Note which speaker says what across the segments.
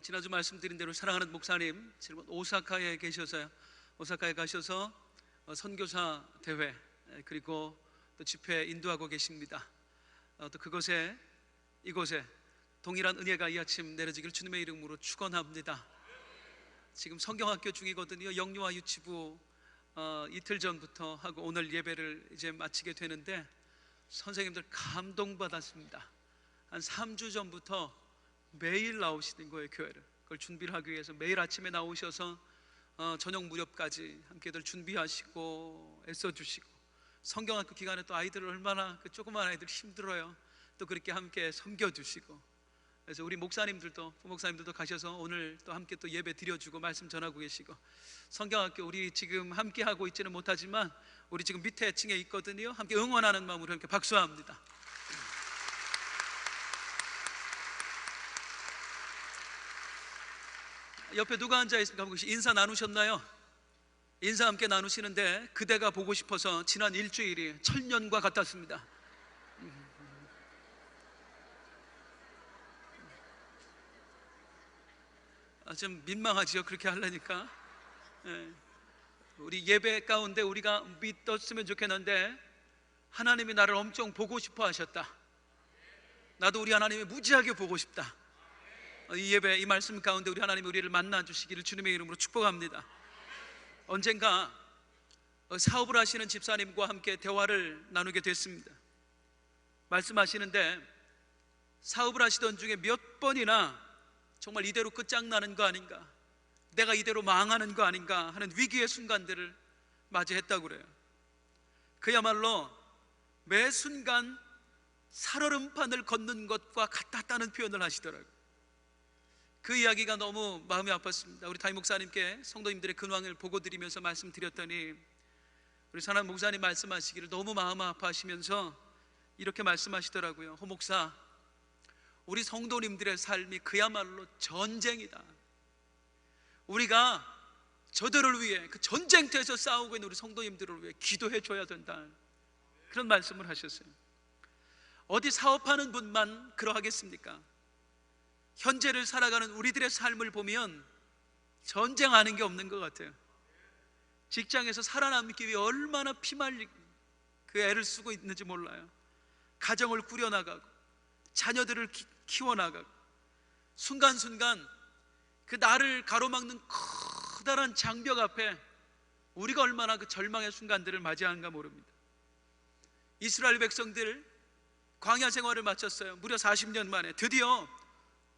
Speaker 1: 지난주 말씀드린 대로 사랑하는 목사님 지금 오사카에 계셔서요, 오사카에 가셔서 선교사 대회 그리고 또 집회 인도하고 계십니다. 또 이곳에 동일한 은혜가 이 아침 내려지길 주님의 이름으로 축원합니다. 지금 성경학교 중이거든요. 영유아 유치부 이틀 전부터 하고 오늘 예배를 이제 마치게 되는데 선생님들 감동받았습니다. 한 3주 전부터 매일 나오시는 거예요, 교회를. 그걸 준비를 하기 위해서 매일 아침에 나오셔서 저녁 무렵까지 함께들 준비하시고 애써주시고, 성경학교 기간에 또 아이들을 얼마나, 그 조그만 아이들 힘들어요. 또 그렇게 함께 섬겨주시고, 그래서 우리 목사님들도, 부목사님들도 가셔서 오늘 또 함께 또 예배 드려주고 말씀 전하고 계시고, 성경학교 우리 지금 함께 하고 있지는 못하지만 우리 지금 밑에 층에 있거든요. 함께 응원하는 마음으로 함께 박수합니다. 옆에 누가 앉아 있습니까? 혹시 인사 나누셨나요? 인사 함께 나누시는데 그대가 보고 싶어서 지난 일주일이 천년과 같았습니다. 좀 민망하지요, 그렇게 하려니까. 우리 예배 가운데 우리가 믿었으면 좋겠는데 하나님이 나를 엄청 보고 싶어 하셨다. 나도 우리 하나님이 무지하게 보고 싶다. 이 예배, 이 말씀 가운데 우리 하나님이 우리를 만나 주시기를 주님의 이름으로 축복합니다. 언젠가 사업을 하시는 집사님과 함께 대화를 나누게 됐습니다. 말씀하시는데 사업을 하시던 중에 몇 번이나 정말 이대로 끝장나는 거 아닌가, 내가 이대로 망하는 거 아닌가 하는 위기의 순간들을 맞이했다고 그래요. 그야말로 매 순간 살얼음판을 걷는 것과 같았다는 표현을 하시더라고요. 그 이야기가 너무 마음이 아팠습니다. 우리 담임 목사님께 성도님들의 근황을 보고 드리면서 말씀드렸더니 우리 사남 목사님 말씀하시기를 너무 마음 아파하시면서 이렇게 말씀하시더라고요. 호 목사, 우리 성도님들의 삶이 그야말로 전쟁이다. 우리가 저들을 위해, 그 전쟁터에서 싸우고 있는 우리 성도님들을 위해 기도해 줘야 된다. 그런 말씀을 하셨어요. 어디 사업하는 분만 그러하겠습니까? 현재를 살아가는 우리들의 삶을 보면 전쟁하는 게 없는 것 같아요. 직장에서 살아남기 위해 얼마나 피말리 그 애를 쓰고 있는지 몰라요. 가정을 꾸려나가고 자녀들을 키워나가고, 순간순간 그 나를 가로막는 커다란 장벽 앞에 우리가 얼마나 그 절망의 순간들을 맞이하는가 모릅니다. 이스라엘 백성들 광야 생활을 마쳤어요. 무려 40년 만에 드디어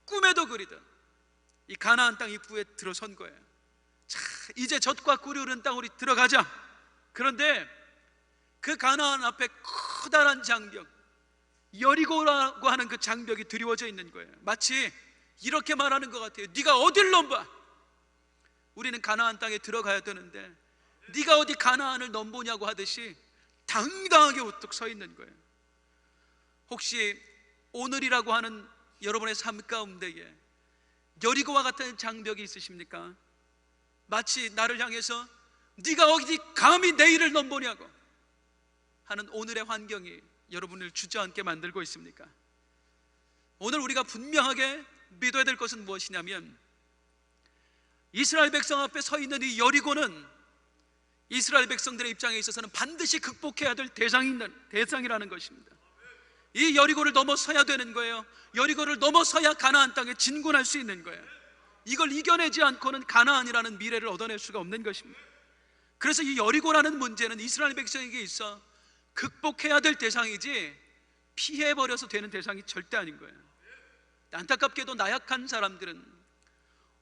Speaker 1: 꿈에도 그리던 이 가나안 땅 입구에 들어선 거예요. 자, 이제 젖과 꿀이 흐르는 땅으로 들어가자. 그런데 그 가나안 앞에 커다란 장벽, 여리고라고 하는 그 장벽이 드리워져 있는 거예요. 마치 이렇게 말하는 것 같아요. 네가 어딜 넘봐? 우리는 가나안 땅에 들어가야 되는데 네가 어디 가나안을 넘보냐고 하듯이 당당하게 우뚝 서 있는 거예요. 혹시 오늘이라고 하는 여러분의 삶 가운데에 여리고와 같은 장벽이 있으십니까? 마치 나를 향해서 네가 어디 감히 내일을 넘보냐고 하는 오늘의 환경이 여러분을 주저앉게 만들고 있습니까? 오늘 우리가 분명하게 믿어야 될 것은 무엇이냐면, 이스라엘 백성 앞에 서 있는 이 여리고는 이스라엘 백성들의 입장에 있어서는 반드시 극복해야 될 대상이라는 것입니다. 이 여리고를 넘어서야 되는 거예요. 여리고를 넘어서야 가나안 땅에 진군할 수 있는 거예요. 이걸 이겨내지 않고는 가나안이라는 미래를 얻어낼 수가 없는 것입니다. 그래서 이 여리고라는 문제는 이스라엘 백성에게 있어 극복해야 될 대상이지 피해버려서 되는 대상이 절대 아닌 거예요. 안타깝게도 나약한 사람들은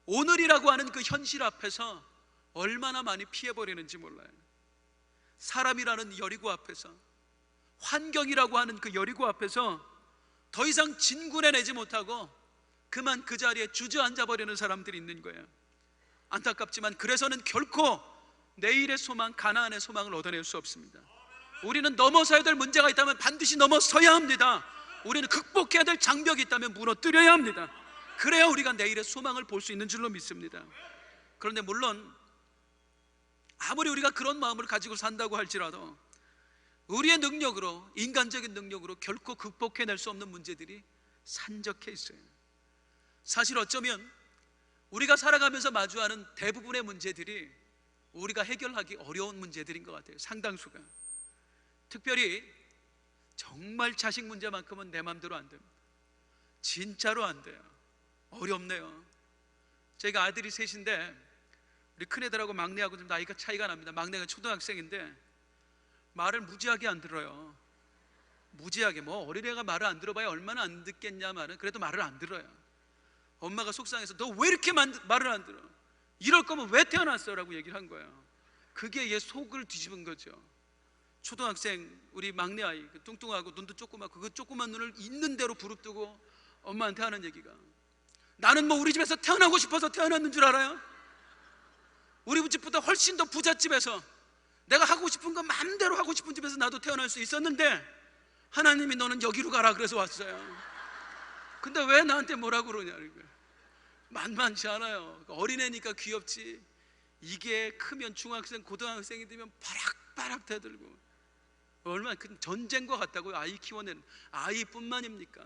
Speaker 1: 오늘이라고 하는 그 현실 앞에서 얼마나 많이 피해버리는지 몰라요. 사람이라는 여리고 앞에서, 환경이라고 하는 그 여리고 앞에서 더 이상 진군해내지 못하고 그만 그 자리에 주저앉아 버리는 사람들이 있는 거예요. 안타깝지만 그래서는 결코 내일의 소망, 가나안의 소망을 얻어낼 수 없습니다. 우리는 넘어서야 될 문제가 있다면 반드시 넘어서야 합니다. 우리는 극복해야 될 장벽이 있다면 무너뜨려야 합니다. 그래야 우리가 내일의 소망을 볼 수 있는 줄로 믿습니다. 그런데 물론 아무리 우리가 그런 마음을 가지고 산다고 할지라도 우리의 능력으로, 인간적인 능력으로 결코 극복해낼 수 없는 문제들이 산적해 있어요. 사실 어쩌면 우리가 살아가면서 마주하는 대부분의 문제들이 우리가 해결하기 어려운 문제들인 것 같아요. 상당수가. 특별히 정말 자식 문제만큼은 내 마음대로 안 됩니다. 진짜로 안 돼요. 어렵네요. 제가 아들이 셋인데 우리 큰애들하고 막내하고 좀 나이가 차이가 납니다. 막내가 초등학생인데 말을 무지하게 안 들어요. 무지하게. 뭐 어린애가 말을 안 들어봐야 얼마나 안 듣겠냐 말은. 그래도 말을 안 들어요. 엄마가 속상해서 너 왜 이렇게 말을 안 들어? 이럴 거면 왜 태어났어? 라고 얘기를 한 거예요. 그게 얘 속을 뒤집은 거죠. 초등학생 우리 막내 아이 뚱뚱하고 눈도 조그맣고 그 조그만 눈을 있는 대로 부릅뜨고 엄마한테 하는 얘기가, 나는 뭐 우리 집에서 태어나고 싶어서 태어났는 줄 알아요? 우리 집보다 훨씬 더 부잣집에서 내가 하고 싶은 거 마음대로 하고 싶은 집에서 나도 태어날 수 있었는데 하나님이 너는 여기로 가라 그래서 왔어요. 근데 왜 나한테 뭐라 그러냐. 만만치 않아요. 어린애니까 귀엽지 이게 크면 중학생 고등학생이 되면 바락바락 대들고 얼마나 큰 전쟁과 같다고요. 아이 키워내는 아이뿐만입니까?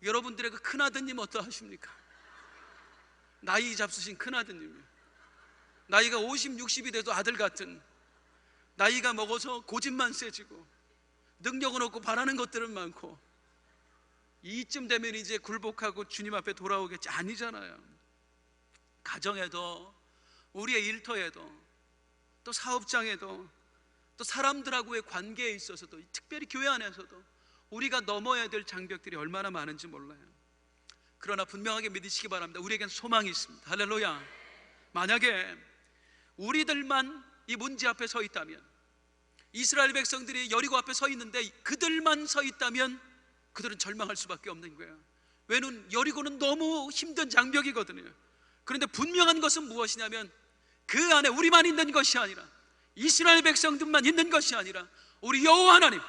Speaker 1: 여러분들의 그 큰아드님 어떠하십니까? 나이 잡수신 큰아드님이 나이가 50, 60이 돼도 아들 같은, 나이가 먹어서 고집만 세지고 능력은 없고 바라는 것들은 많고 이쯤 되면 이제 굴복하고 주님 앞에 돌아오겠지. 아니잖아요. 가정에도 우리의 일터에도 또 사업장에도 또 사람들하고의 관계에 있어서도 특별히 교회 안에서도 우리가 넘어야 될 장벽들이 얼마나 많은지 몰라요. 그러나 분명하게 믿으시기 바랍니다. 우리에겐 소망이 있습니다. 할렐루야. 만약에 우리들만 이 문제 앞에 서 있다면, 이스라엘 백성들이 여리고 앞에 서 있는데 그들만 서 있다면 그들은 절망할 수밖에 없는 거예요. 왜냐하면 여리고는 너무 힘든 장벽이거든요. 그런데 분명한 것은 무엇이냐면 그 안에 우리만 있는 것이 아니라 이스라엘 백성들만 있는 것이 아니라 우리 여호와 하나님,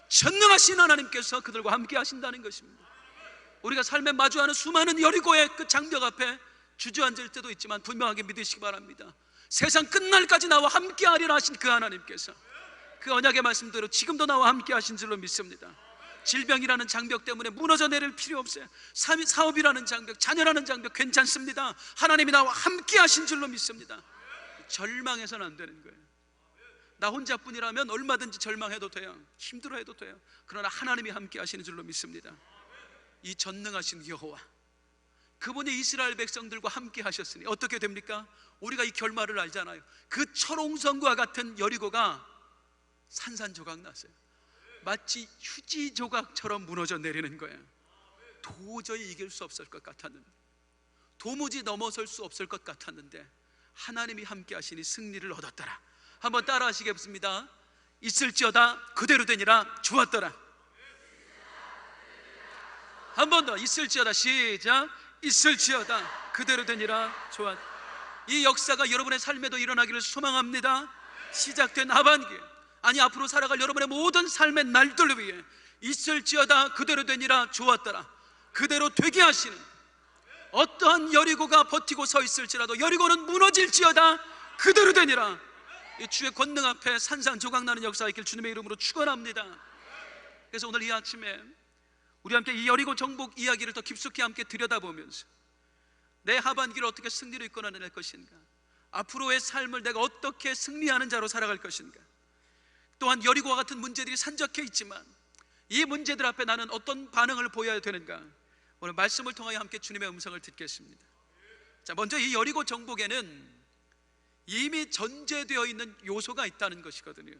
Speaker 1: 전능하신 하나님께서 그들과 함께 하신다는 것입니다. 우리가 삶에 마주하는 수많은 여리고의 그 장벽 앞에 주저앉을 때도 있지만 분명하게 믿으시기 바랍니다. 세상 끝날까지 나와 함께 하리라 하신 그 하나님께서 그 언약의 말씀대로 지금도 나와 함께 하신 줄로 믿습니다. 질병이라는 장벽 때문에 무너져 내릴 필요 없어요. 사업이라는 장벽, 자녀라는 장벽 괜찮습니다. 하나님이 나와 함께 하신 줄로 믿습니다. 절망해서는 안 되는 거예요. 나 혼자뿐이라면 얼마든지 절망해도 돼요. 힘들어해도 돼요. 그러나 하나님이 함께 하시는 줄로 믿습니다. 이 전능하신 여호와, 그분이 이스라엘 백성들과 함께 하셨으니 어떻게 됩니까? 우리가 이 결말을 알잖아요. 그 철옹성과 같은 여리고가 산산조각 났어요. 마치 휴지 조각처럼 무너져 내리는 거예요. 도저히 이길 수 없을 것 같았는데, 도무지 넘어설 수 없을 것 같았는데 하나님이 함께 하시니 승리를 얻었더라. 한번 따라 하시겠습니다. 있을지어다 그대로 되니라 좋았더라. 한 번 더. 있을지어다. 시작. 있을지어다 그대로 되니라 좋았. 이 역사가 여러분의 삶에도 일어나기를 소망합니다. 시작된 하반기, 아니 앞으로 살아갈 여러분의 모든 삶의 날들 위해 있을지어다 그대로 되니라 좋았더라. 그대로 되게 하시는, 어떠한 여리고가 버티고 서 있을지라도 여리고는 무너질지어다 그대로 되니라. 이 주의 권능 앞에 산산조각 나는 역사가 있길 주님의 이름으로 축원합니다. 그래서 오늘 이 아침에 우리 함께 이 여리고 정복 이야기를 더 깊숙이 함께 들여다보면서 내 하반기를 어떻게 승리로 이끌어낼 것인가, 앞으로의 삶을 내가 어떻게 승리하는 자로 살아갈 것인가, 또한 여리고와 같은 문제들이 산적해 있지만 이 문제들 앞에 나는 어떤 반응을 보여야 되는가, 오늘 말씀을 통하여 함께 주님의 음성을 듣겠습니다. 자, 먼저 이 여리고 정복에는 이미 전제되어 있는 요소가 있다는 것이거든요.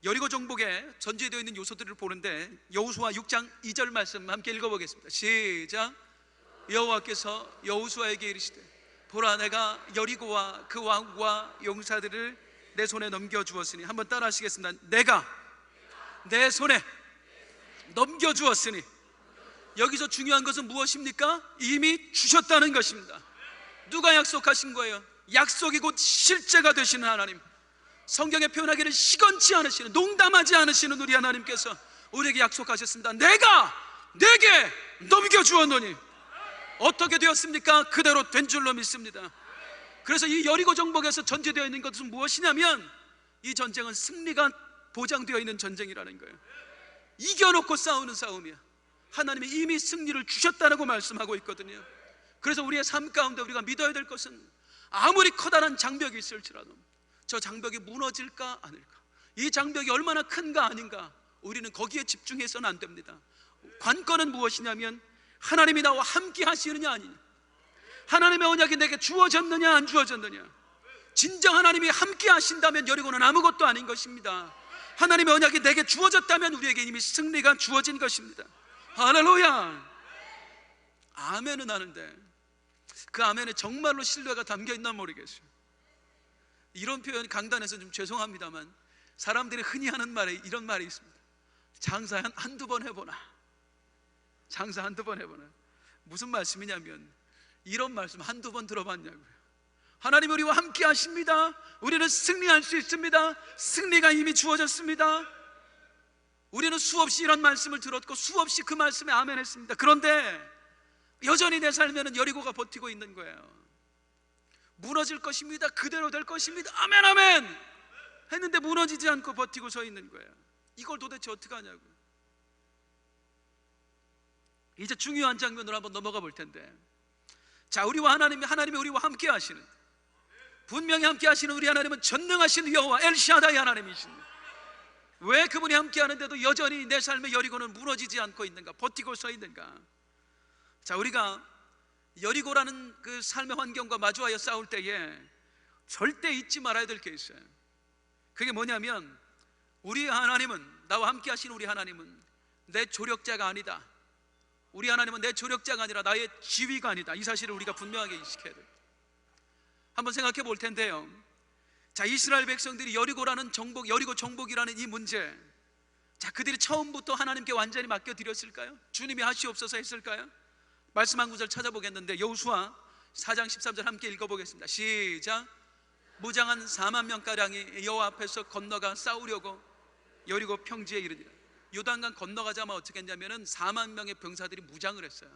Speaker 1: 여리고 정복에 전제되어 있는 요소들을 보는데 여호수아 6장 2절 말씀 함께 읽어보겠습니다. 시작. 여호와께서 여호수아에게 이르시되 보라, 내가 여리고와 그 왕과 용사들을 내 손에 넘겨주었으니, 한번 따라 하시겠습니다. 내가 내 손에 넘겨주었으니, 여기서 중요한 것은 무엇입니까? 이미 주셨다는 것입니다. 누가 약속하신 거예요? 약속이 곧 실제가 되시는 하나님, 성경에 표현하기를 시건치 않으시는, 농담하지 않으시는 우리 하나님께서 우리에게 약속하셨습니다. 내가 내게 넘겨주었노니. 어떻게 되었습니까? 그대로 된 줄로 믿습니다. 그래서 이 여리고 정복에서 전제되어 있는 것은 무엇이냐면 이 전쟁은 승리가 보장되어 있는 전쟁이라는 거예요. 이겨놓고 싸우는 싸움이야. 하나님이 이미 승리를 주셨다라고 말씀하고 있거든요. 그래서 우리의 삶 가운데 우리가 믿어야 될 것은 아무리 커다란 장벽이 있을지라도 저 장벽이 무너질까 아닐까, 이 장벽이 얼마나 큰가 아닌가, 우리는 거기에 집중해서는 안 됩니다. 관건은 무엇이냐면 하나님이 나와 함께 하시느냐 아니냐, 하나님의 언약이 내게 주어졌느냐 안 주어졌느냐. 진정 하나님이 함께 하신다면 여리고는 아무것도 아닌 것입니다. 하나님의 언약이 내게 주어졌다면 우리에게 이미 승리가 주어진 것입니다. 할렐루야. 아멘은 하는데 그 아멘에 정말로 신뢰가 담겨 있나 모르겠어요. 이런 표현이 강단에서 좀 죄송합니다만 사람들이 흔히 하는 말에 이런 말이 있습니다. 장사 한두 번 해보나. 장사 한두 번 해보나. 무슨 말씀이냐면 이런 말씀 한두 번 들어봤냐고요. 하나님 우리와 함께 하십니다. 우리는 승리할 수 있습니다. 승리가 이미 주어졌습니다. 우리는 수없이 이런 말씀을 들었고 수없이 그 말씀에 아멘 했습니다. 그런데 여전히 내 삶에는 여리고가 버티고 있는 거예요. 무너질 것입니다. 그대로 될 것입니다. 아멘 아멘 했는데 무너지지 않고 버티고 서 있는 거예요. 이걸 도대체 어떻게 하냐고요. 이제 중요한 장면으로 한번 넘어가 볼 텐데, 자, 하나님이 우리와 함께 하시는, 분명히 함께 하시는 우리 하나님은 전능하신 여호와 엘샤다이 하나님이십니다. 왜 그분이 함께 하는데도 여전히 내 삶의 여리고는 무너지지 않고 있는가, 버티고 서 있는가? 자, 우리가 여리고라는 그 삶의 환경과 마주하여 싸울 때에 절대 잊지 말아야 될 게 있어요. 그게 뭐냐면 우리 하나님은, 나와 함께 하시는 우리 하나님은 내 조력자가 아니다. 우리 하나님은 내 조력자가 아니라 나의 지위가 아니다. 이 사실을 우리가 분명하게 인식해야 됩니다. 한번 생각해 볼 텐데요. 자, 이스라엘 백성들이 여리고라는 정복, 여리고 정복이라는 이 문제, 자, 그들이 처음부터 하나님께 완전히 맡겨드렸을까요? 주님이 하시옵소서 했을까요? 말씀 한 구절 찾아보겠는데 여호수아 4장 13절 함께 읽어보겠습니다. 시작. 무장한 4만 명가량이 여호와 앞에서 건너가 싸우려고 여리고 평지에 이르니라. 요단강 건너가자마자 어떻게 했냐면은 4만 명의 병사들이 무장을 했어요.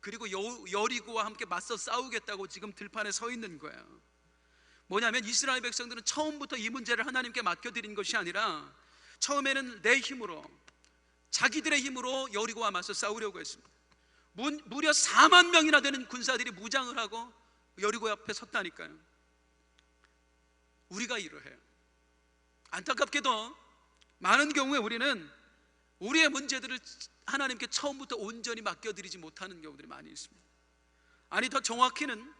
Speaker 1: 그리고 여리고와 함께 맞서 싸우겠다고 지금 들판에 서 있는 거예요. 뭐냐면 이스라엘 백성들은 처음부터 이 문제를 하나님께 맡겨드린 것이 아니라 처음에는 내 힘으로, 자기들의 힘으로 여리고와 맞서 싸우려고 했습니다. 무려 4만 명이나 되는 군사들이 무장을 하고 여리고 앞에 섰다니까요. 우리가 이러해요. 안타깝게도 많은 경우에 우리는 우리의 문제들을 하나님께 처음부터 온전히 맡겨드리지 못하는 경우들이 많이 있습니다. 아니, 더 정확히는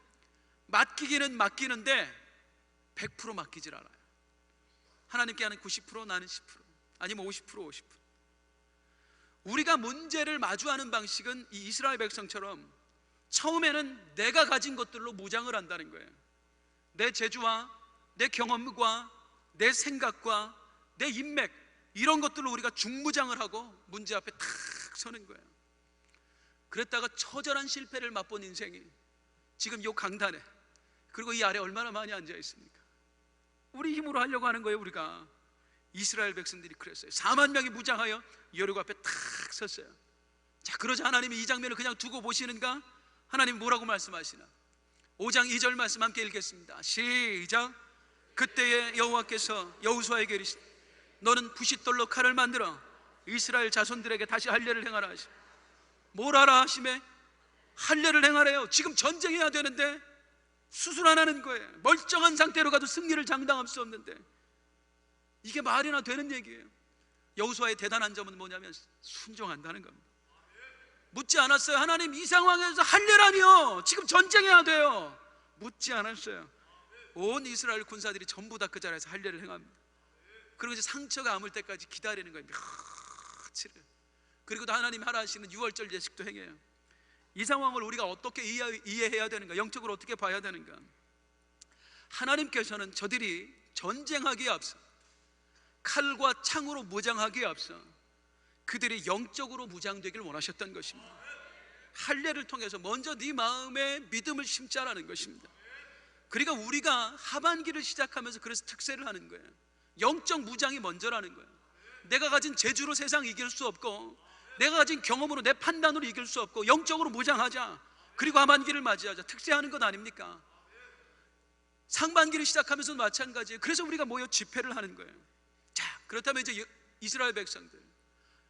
Speaker 1: 맡기기는 맡기는데 100% 맡기질 않아요. 하나님께 하는 90%, 나는 10%, 아니면 50%, 50%. 우리가 문제를 마주하는 방식은 이 이스라엘 백성처럼 처음에는 내가 가진 것들로 무장을 한다는 거예요. 내 재주와 내 경험과 내 생각과 내 인맥, 이런 것들로 우리가 중무장을 하고 문제 앞에 탁 서는 거예요. 그랬다가 처절한 실패를 맛본 인생이 지금 이 강단에, 그리고 이 아래 얼마나 많이 앉아 있습니까? 우리 힘으로 하려고 하는 거예요. 우리가. 이스라엘 백성들이 그랬어요. 4만 명이 무장하여 여리고 앞에 탁 섰어요. 자, 그러자 하나님이 이 장면을 그냥 두고 보시는가? 하나님 뭐라고 말씀하시나? 5장 2절 말씀 함께 읽겠습니다. 시작. 그때에 여호와께서 여호수아에게 이르시되 너는 부싯돌로 칼을 만들어 이스라엘 자손들에게 다시 할례를 행하라 하시며. 뭘 하라 하시매? 할례를 행하래요. 지금 전쟁해야 되는데 수술 안 하는 거예요. 멀쩡한 상태로 가도 승리를 장담할 수 없는데 이게 말이나 되는 얘기예요. 여호수아의 대단한 점은 뭐냐면 순종한다는 겁니다. 묻지 않았어요. 하나님, 이 상황에서 할례라니요, 지금 전쟁해야 돼요. 묻지 않았어요. 온 이스라엘 군사들이 전부 다 그 자리에서 할례를 행합니다. 그리고 이제 상처가 아물 때까지 기다리는 거예요. 며칠을. 그리고 또 하나님이 하라 하시는 유월절 예식도 행해요. 이 상황을 우리가 어떻게 이해해야 되는가, 영적으로 어떻게 봐야 되는가? 하나님께서는 저들이 전쟁하기에 앞서, 칼과 창으로 무장하기에 앞서 그들이 영적으로 무장되기를 원하셨던 것입니다. 할례를 통해서 먼저 네 마음에 믿음을 심자라는 것입니다. 그러니까 우리가 하반기를 시작하면서 그래서 특세를 하는 거예요. 영적 무장이 먼저라는 거예요. 내가 가진 재주로 세상 이길 수 없고, 내가 가진 경험으로 내 판단으로 이길 수 없고, 영적으로 무장하자. 그리고 하반기를 맞이하자. 특세하는 것 아닙니까? 상반기를 시작하면서도 마찬가지예요. 그래서 우리가 모여 집회를 하는 거예요. 자, 그렇다면 이제 이스라엘 백성들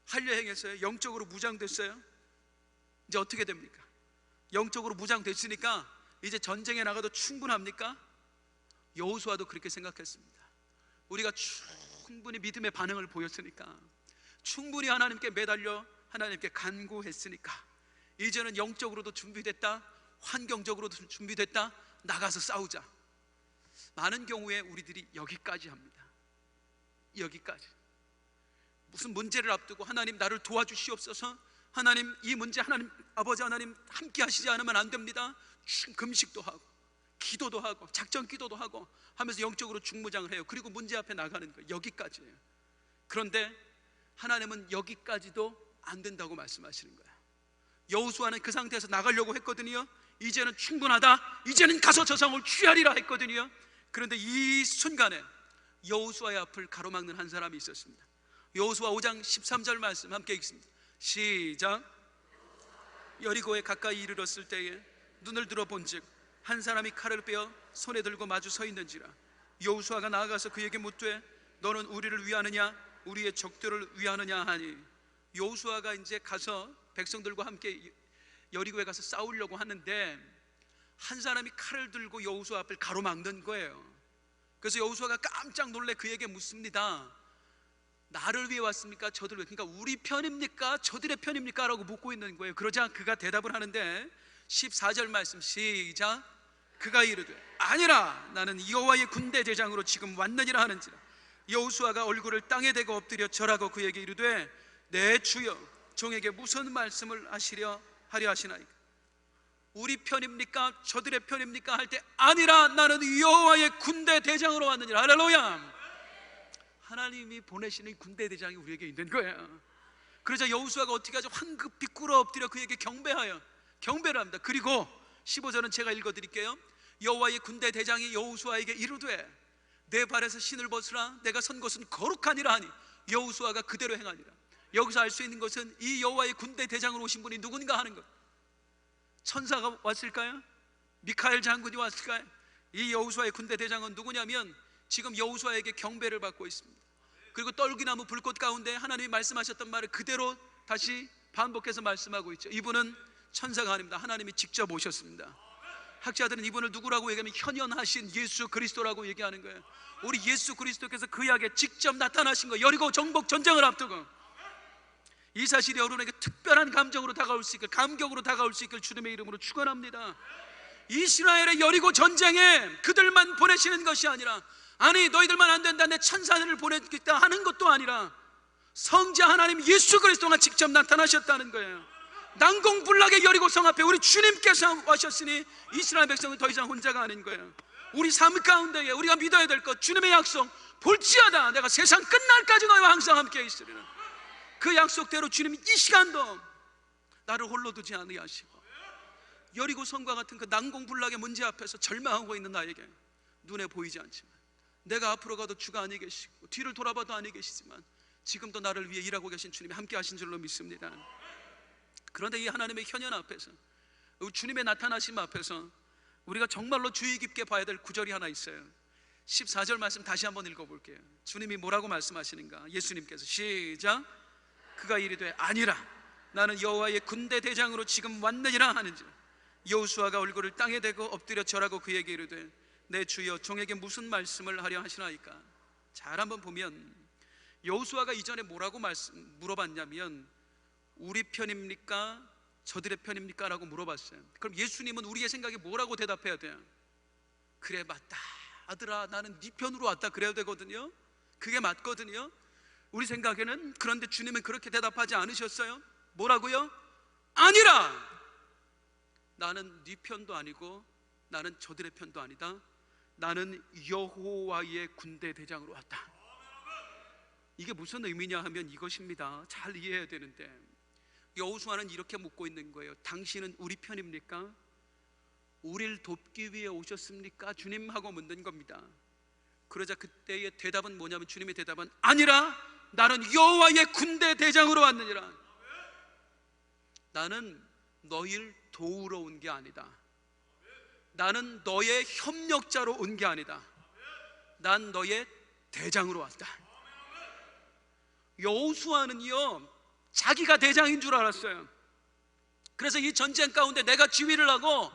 Speaker 1: 할례 행했어요. 영적으로 무장됐어요. 이제 어떻게 됩니까? 영적으로 무장됐으니까 이제 전쟁에 나가도 충분합니까? 여호수아도 그렇게 생각했습니다. 우리가 충분히 믿음의 반응을 보였으니까, 충분히 하나님께 매달려 하나님께 간구했으니까 이제는 영적으로도 준비됐다, 환경적으로도 준비됐다, 나가서 싸우자. 많은 경우에 우리들이 여기까지 합니다. 여기까지. 무슨 문제를 앞두고 하나님 나를 도와주시옵소서, 하나님 이 문제 하나님 아버지 하나님 함께 하시지 않으면 안 됩니다. 금식도 하고 기도도 하고 작전 기도도 하고 하면서 영적으로 중무장을 해요. 그리고 문제 앞에 나가는 거예요. 여기까지예요. 그런데 하나님은 여기까지도 안 된다고 말씀하시는 거예요. 여호수아는 그 상태에서 나가려고 했거든요. 이제는 충분하다, 이제는 가서 저 성을 취하리라 했거든요. 그런데 이 순간에 여호수아의 앞을 가로막는 한 사람이 있었습니다. 여호수아 5장 13절 말씀 함께 읽습니다. 시작. 여리고에 가까이 이르렀을 때에 눈을 들어 본즉 한 사람이 칼을 빼어 손에 들고 마주 서 있는지라. 여호수아가 나아가서 그에게 묻되 너는 우리를 위하느냐 우리의 적들을 위하느냐 하니, 여호수아가 이제 가서 백성들과 함께 여리고에 가서 싸우려고 하는데 한 사람이 칼을 들고 여호수아 앞을 가로막는 거예요. 그래서 여호수아가 깜짝 놀래 그에게 묻습니다. 나를 위해 왔습니까? 저들을 위해? 그러니까 우리 편입니까? 저들의 편입니까? 라고 묻고 있는 거예요. 그러자 그가 대답을 하는데 14절 말씀 시작. 그가 이르되 아니라 나는 여호와의 군대 대장으로 지금 왔느니라 하는지라. 여호수아가 얼굴을 땅에 대고 엎드려 절하고 그에게 이르되 내 주여 종에게 무슨 말씀을 하려 하시나이까? 우리 편입니까? 저들의 편입니까? 할 때 아니라 나는 여호와의 군대 대장으로 왔느니라. 할렐루야. 하나님이 보내시는 군대 대장이 우리에게 있는 거예요. 그러자 여호수아가 어떻게 하죠? 황급히 꿇어 엎드려 그에게 경배를 합니다. 그리고 15절은 제가 읽어드릴게요. 여호와의 군대 대장이 여호수아에게 이르되 내 발에서 신을 벗으라, 내가 선 곳은 거룩하니라 하니 여호수아가 그대로 행하니라. 여기서 알 수 있는 것은 이 여호와의 군대 대장으로 오신 분이 누군가 하는 것. 천사가 왔을까요? 미카엘 장군이 왔을까요? 이 여호수아의 군대 대장은 누구냐면 지금 여호수아에게 경배를 받고 있습니다. 그리고 떨기나무 불꽃 가운데 하나님이 말씀하셨던 말을 그대로 다시 반복해서 말씀하고 있죠. 이분은 천사가 아닙니다. 하나님이 직접 오셨습니다. 학자들은 이분을 누구라고 얘기하면 현현하신 예수 그리스도라고 얘기하는 거예요. 우리 예수 그리스도께서 그에게 직접 나타나신 거예요. 여리고 정복 전쟁을 앞두고. 이 사실이 여러분에게 특별한 감정으로 다가올 수 있길, 감격으로 다가올 수 있길 주님의 이름으로 축원합니다. 이스라엘의 여리고 전쟁에 그들만 보내시는 것이 아니라, 아니 너희들만 안 된다 내 천사들을 보내겠다 하는 것도 아니라 성자 하나님 예수 그리스도가 직접 나타나셨다는 거예요. 난공불락의 여리고성 앞에 우리 주님께서 와셨으니 이스라엘 백성은 더 이상 혼자가 아닌 거예요. 우리 삶 가운데에 우리가 믿어야 될 것, 주님의 약속, 볼지어다 내가 세상 끝날까지 너희와 항상 함께 있으리라. 그 약속대로 주님이 이 시간도 나를 홀로 두지 아니하시고 여리고성과 같은 그 난공불락의 문제 앞에서 절망하고 있는 나에게 눈에 보이지 않지만, 내가 앞으로 가도 주가 아니 계시고 뒤를 돌아봐도 아니 계시지만 지금도 나를 위해 일하고 계신 주님이 함께 하신 줄로 믿습니다. 그런데 이 하나님의 현현 앞에서, 주님의 나타나심 앞에서 우리가 정말로 주의 깊게 봐야 될 구절이 하나 있어요. 14절 말씀 다시 한번 읽어볼게요. 주님이 뭐라고 말씀하시는가? 예수님께서 시작. 그가 이르되 아니라 나는 여호와의 군대 대장으로 지금 왔느니라 하는지. 여호수아가 얼굴을 땅에 대고 엎드려 절하고 그에게 이르되 내 주여 종에게 무슨 말씀을 하려 하시나이까? 잘 한번 보면 여호수아가 이전에 뭐라고 물어봤냐면 우리 편입니까? 저들의 편입니까? 라고 물어봤어요. 그럼 예수님은 우리의 생각에 뭐라고 대답해야 돼요? 그래 맞다 아들아 나는 네 편으로 왔다 그래야 되거든요. 그게 맞거든요. 우리 생각에는. 그런데 주님은 그렇게 대답하지 않으셨어요. 뭐라고요? 아니라 나는 네 편도 아니고 나는 저들의 편도 아니다. 나는 여호와의 군대 대장으로 왔다. 이게 무슨 의미냐 하면 이것입니다. 잘 이해해야 되는데, 여호수아는 이렇게 묻고 있는 거예요. 당신은 우리 편입니까? 우리를 돕기 위해 오셨습니까? 주님 하고 묻는 겁니다. 그러자 그때의 대답은 뭐냐면, 주님의 대답은 아니라 나는 여호와의 군대 대장으로 왔느니라. 나는 너희를 도우러 온 게 아니다. 나는 너의 협력자로 온 게 아니다. 난 너의 대장으로 왔다. 여호수아는요 자기가 대장인 줄 알았어요. 그래서 이 전쟁 가운데 내가 지휘를 하고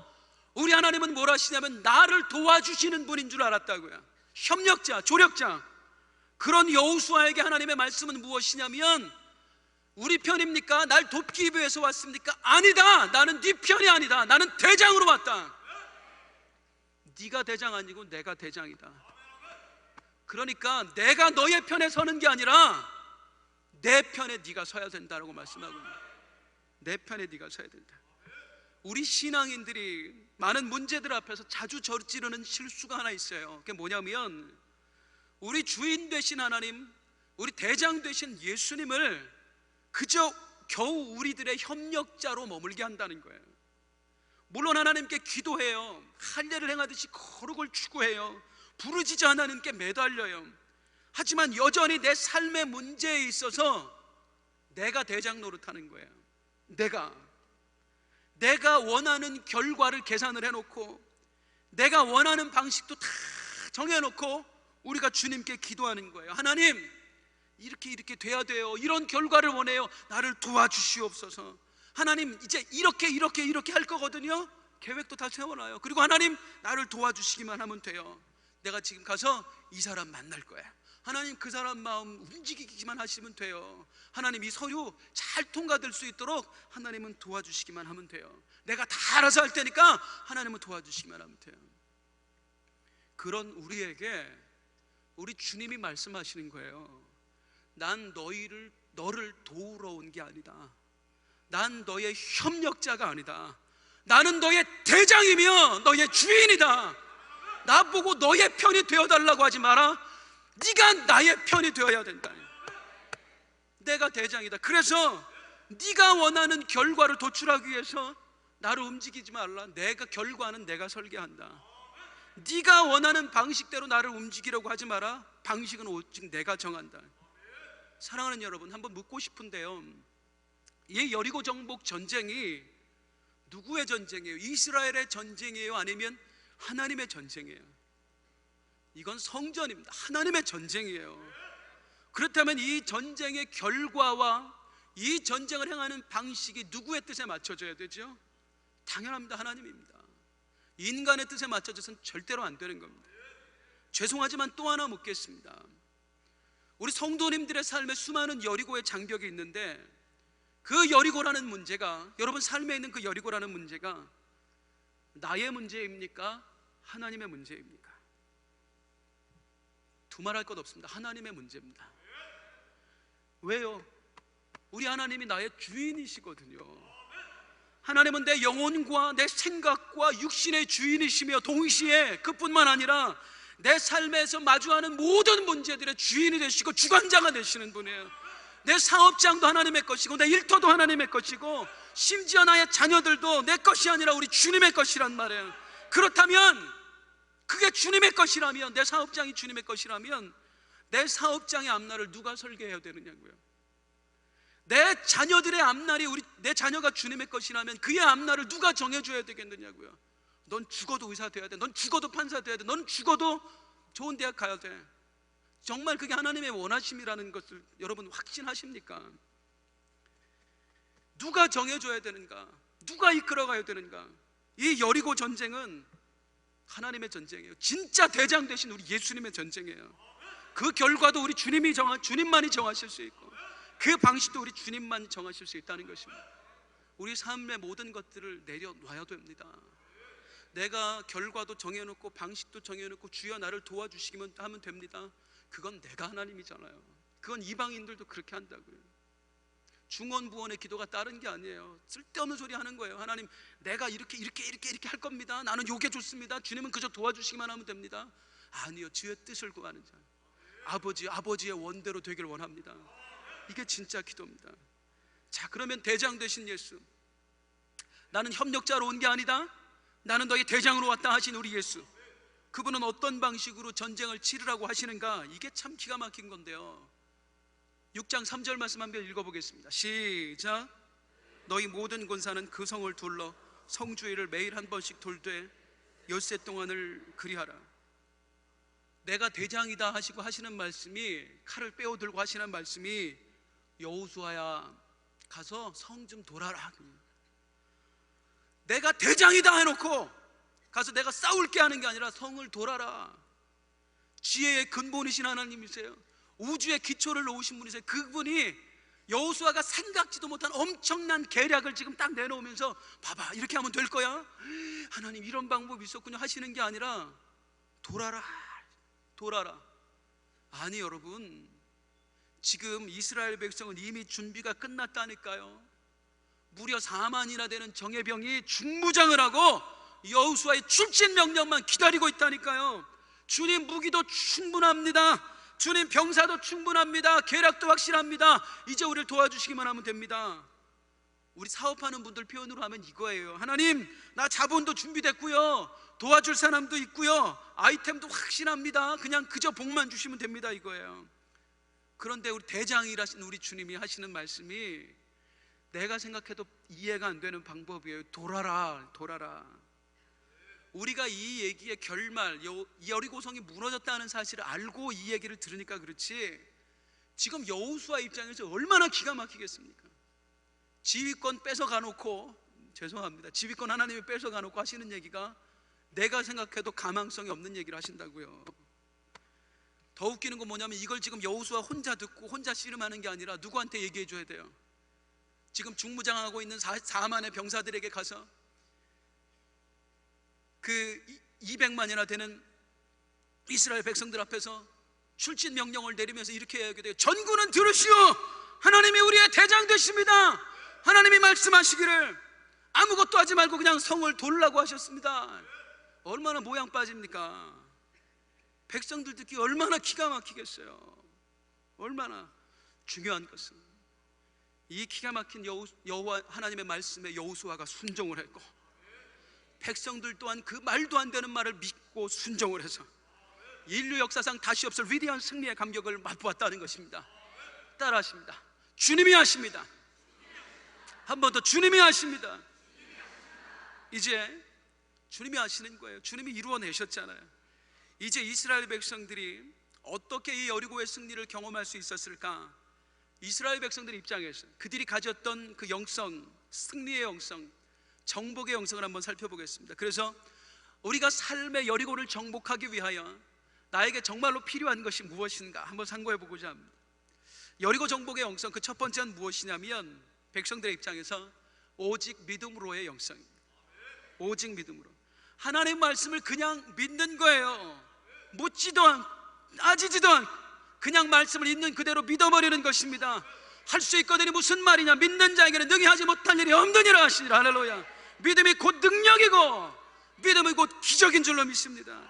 Speaker 1: 우리 하나님은 뭘 하시냐면 나를 도와주시는 분인 줄 알았다고요. 협력자, 조력자. 그런 여호수아에게 하나님의 말씀은 무엇이냐면 우리 편입니까? 날 돕기 위해서 왔습니까? 아니다. 나는 네 편이 아니다. 나는 대장으로 왔다. 네가 대장 아니고 내가 대장이다. 그러니까 내가 너의 편에 서는 게 아니라 내 편에 네가 서야 된다라고 말씀하고 있습니다. 내 편에 네가 서야 된다. 우리 신앙인들이 많은 문제들 앞에서 자주 저지르는 실수가 하나 있어요. 그게 뭐냐면 우리 주인 되신 하나님, 우리 대장 되신 예수님을 그저 겨우 우리들의 협력자로 머물게 한다는 거예요. 물론 하나님께 기도해요. 할례를 행하듯이 거룩을 추구해요. 부르짖어 하나님께 매달려요. 하지만 여전히 내 삶의 문제에 있어서 내가 대장 노릇하는 거예요. 내가 원하는 결과를 계산을 해놓고 내가 원하는 방식도 다 정해놓고 우리가 주님께 기도하는 거예요. 하나님, 이렇게 돼야 돼요. 이런 결과를 원해요. 나를 도와주시옵소서. 하나님, 이제 이렇게 할 거거든요. 계획도 다 세워놔요. 그리고 하나님, 나를 도와주시기만 하면 돼요. 내가 지금 가서 이 사람 만날 거야. 하나님, 그 사람 마음 움직이기만 하시면 돼요. 하나님, 이 서류 잘 통과될 수 있도록 하나님은 도와주시기만 하면 돼요. 내가 다 알아서 할 테니까 하나님은 도와주시기만 하면 돼요. 그런 우리에게 우리 주님이 말씀하시는 거예요. 난 너를 도우러 온 게 아니다. 난 너의 협력자가 아니다. 나는 너의 대장이며 너의 주인이다. 나보고 너의 편이 되어달라고 하지 마라. 네가 나의 편이 되어야 된다. 내가 대장이다. 그래서 네가 원하는 결과를 도출하기 위해서 나를 움직이지 말라. 결과는 내가 설계한다. 네가 원하는 방식대로 나를 움직이려고 하지 마라. 방식은 오직 내가 정한다. 사랑하는 여러분, 한번 묻고 싶은데요, 이 여리고 정복 전쟁이 누구의 전쟁이에요? 이스라엘의 전쟁이에요? 아니면 하나님의 전쟁이에요? 이건 성전입니다. 하나님의 전쟁이에요. 그렇다면 이 전쟁의 결과와 이 전쟁을 행하는 방식이 누구의 뜻에 맞춰져야 되죠? 당연합니다. 하나님입니다. 인간의 뜻에 맞춰져서는 절대로 안 되는 겁니다. 죄송하지만 또 하나 묻겠습니다. 우리 성도님들의 삶에 수많은 여리고의 장벽이 있는데 그 여리고라는 문제가, 여러분 삶에 있는 그 여리고라는 문제가 나의 문제입니까? 하나님의 문제입니까? 두말할 것 없습니다. 하나님의 문제입니다. 왜요? 우리 하나님이 나의 주인이시거든요. 하나님은 내 영혼과 내 생각과 육신의 주인이시며 동시에 그뿐만 아니라 내 삶에서 마주하는 모든 문제들의 주인이 되시고 주관자가 되시는 분이에요. 내 사업장도 하나님의 것이고 내 일터도 하나님의 것이고 심지어 나의 자녀들도 내 것이 아니라 우리 주님의 것이란 말이에요. 그렇다면 그게 주님의 것이라면, 내 사업장이 주님의 것이라면 내 사업장의 앞날을 누가 설계해야 되느냐고요. 내 자녀들의 앞날이 내 자녀가 주님의 것이라면 그의 앞날을 누가 정해줘야 되겠느냐고요. 넌 죽어도 의사 돼야 돼. 넌 죽어도 판사 돼야 돼. 넌 죽어도 좋은 대학 가야 돼. 정말 그게 하나님의 원하심이라는 것을 여러분 확신하십니까? 누가 정해줘야 되는가? 누가 이끌어가야 되는가? 이 여리고 전쟁은 하나님의 전쟁이에요. 진짜 대장 되신 우리 예수님의 전쟁이에요. 그 결과도 우리 주님만이 정하실 수 있고 그 방식도 우리 주님만 정하실 수 있다는 것입니다. 우리 삶의 모든 것들을 내려놔야 됩니다. 내가 결과도 정해놓고 방식도 정해놓고 주여 나를 도와주시기만 하면 됩니다. 그건 내가 하나님이잖아요. 그건 이방인들도 그렇게 한다고요. 중언부언의 기도가 다른 게 아니에요. 쓸데없는 소리 하는 거예요. 하나님, 내가 이렇게 할 겁니다. 나는 요게 좋습니다. 주님은 그저 도와주시기만 하면 됩니다. 아니요, 주의 뜻을 구하는 자, 아버지의 원대로 되길 원합니다. 이게 진짜 기도입니다. 자, 그러면 대장 되신 예수, 나는 협력자로 온 게 아니다, 나는 너희 대장으로 왔다 하신 우리 예수, 그분은 어떤 방식으로 전쟁을 치르라고 하시는가? 이게 참 기가 막힌 건데요. 6장 3절 말씀 한번 읽어보겠습니다. 시작. 너희 모든 군사는 그 성을 둘러 성주위를 매일 한 번씩 돌되 엿새 동안을 그리하라. 내가 대장이다 하시고 하시는 말씀이, 칼을 빼어들고 하시는 말씀이 여호수아야 가서 성 좀 돌아라. 내가 대장이다 해놓고 가서 내가 싸울게 하는 게 아니라 성을 돌아라. 지혜의 근본이신 하나님이세요. 우주의 기초를 놓으신 분이세요. 그분이 여호수아가 생각지도 못한 엄청난 계략을 지금 딱 내놓으면서 봐봐 이렇게 하면 될 거야, 하나님 이런 방법이 있었군요 하시는 게 아니라 돌아라 돌아라. 아니 여러분, 지금 이스라엘 백성은 이미 준비가 끝났다니까요. 무려 4만이나 되는 정예병이 중무장을 하고 여호수아의 출진 명령만 기다리고 있다니까요. 주님 무기도 충분합니다. 주님 병사도 충분합니다. 계략도 확실합니다. 이제 우리를 도와주시기만 하면 됩니다. 우리 사업하는 분들 표현으로 하면 이거예요. 하나님 나 자본도 준비됐고요, 도와줄 사람도 있고요, 아이템도 확실합니다. 그냥 그저 복만 주시면 됩니다 이거예요. 그런데 우리 대장이라신 우리 주님이 하시는 말씀이 내가 생각해도 이해가 안 되는 방법이에요. 돌아라 돌아라. 우리가 이 얘기의 결말, 여리고성이 무너졌다는 사실을 알고 이 얘기를 들으니까 그렇지, 지금 여호수아 입장에서 얼마나 기가 막히겠습니까? 지휘권 뺏어가놓고, 죄송합니다, 지휘권 하나님이 뺏어가놓고 하시는 얘기가 내가 생각해도 가망성이 없는 얘기를 하신다고요. 더 웃기는 건 뭐냐면 이걸 지금 여호수아 혼자 듣고 혼자 씨름하는 게 아니라 누구한테 얘기해 줘야 돼요? 지금 중무장하고 있는 4만의 병사들에게 가서 그 200만이나 되는 이스라엘 백성들 앞에서 출진 명령을 내리면서 이렇게 이야기해야 돼요. 전군은 들으시오, 하나님이 우리의 대장 되십니다. 하나님이 말씀하시기를 아무것도 하지 말고 그냥 성을 돌라고 하셨습니다. 얼마나 모양 빠집니까? 백성들 듣기 얼마나 기가 막히겠어요. 얼마나. 중요한 것은 이 기가 막힌 여호와 하나님의 말씀에 여호수아가 순종을 했고, 백성들 또한 그 말도 안 되는 말을 믿고 순종을 해서 인류 역사상 다시 없을 위대한 승리의 감격을 맛보았다는 것입니다. 따라하십니다. 주님이 하십니다. 한 번 더, 주님이 하십니다. 이제 주님이 하시는 거예요. 주님이 이루어내셨잖아요. 이제 이스라엘 백성들이 어떻게 이 여리고의 승리를 경험할 수 있었을까? 이스라엘 백성들 입장에서 그들이 가졌던 그 영성, 승리의 영성, 정복의 영성을 한번 살펴보겠습니다. 그래서 우리가 삶의 여리고를 정복하기 위하여 나에게 정말로 필요한 것이 무엇인가 한번 상고해 보고자 합니다. 여리고 정복의 영성, 그 첫 번째는 무엇이냐면 백성들의 입장에서 오직 믿음으로의 영성입니다. 오직 믿음으로 하나님의 말씀을 그냥 믿는 거예요. 묻지도 않고 따지지도 않고 그냥 말씀을 있는 그대로 믿어버리는 것입니다. 할 수 있거든이 무슨 말이냐? 믿는 자에게는 능히 하지 못할 일이 없느니라 하시니라. 할렐루야. 믿음이 곧 능력이고 믿음이 곧 기적인 줄로 믿습니다.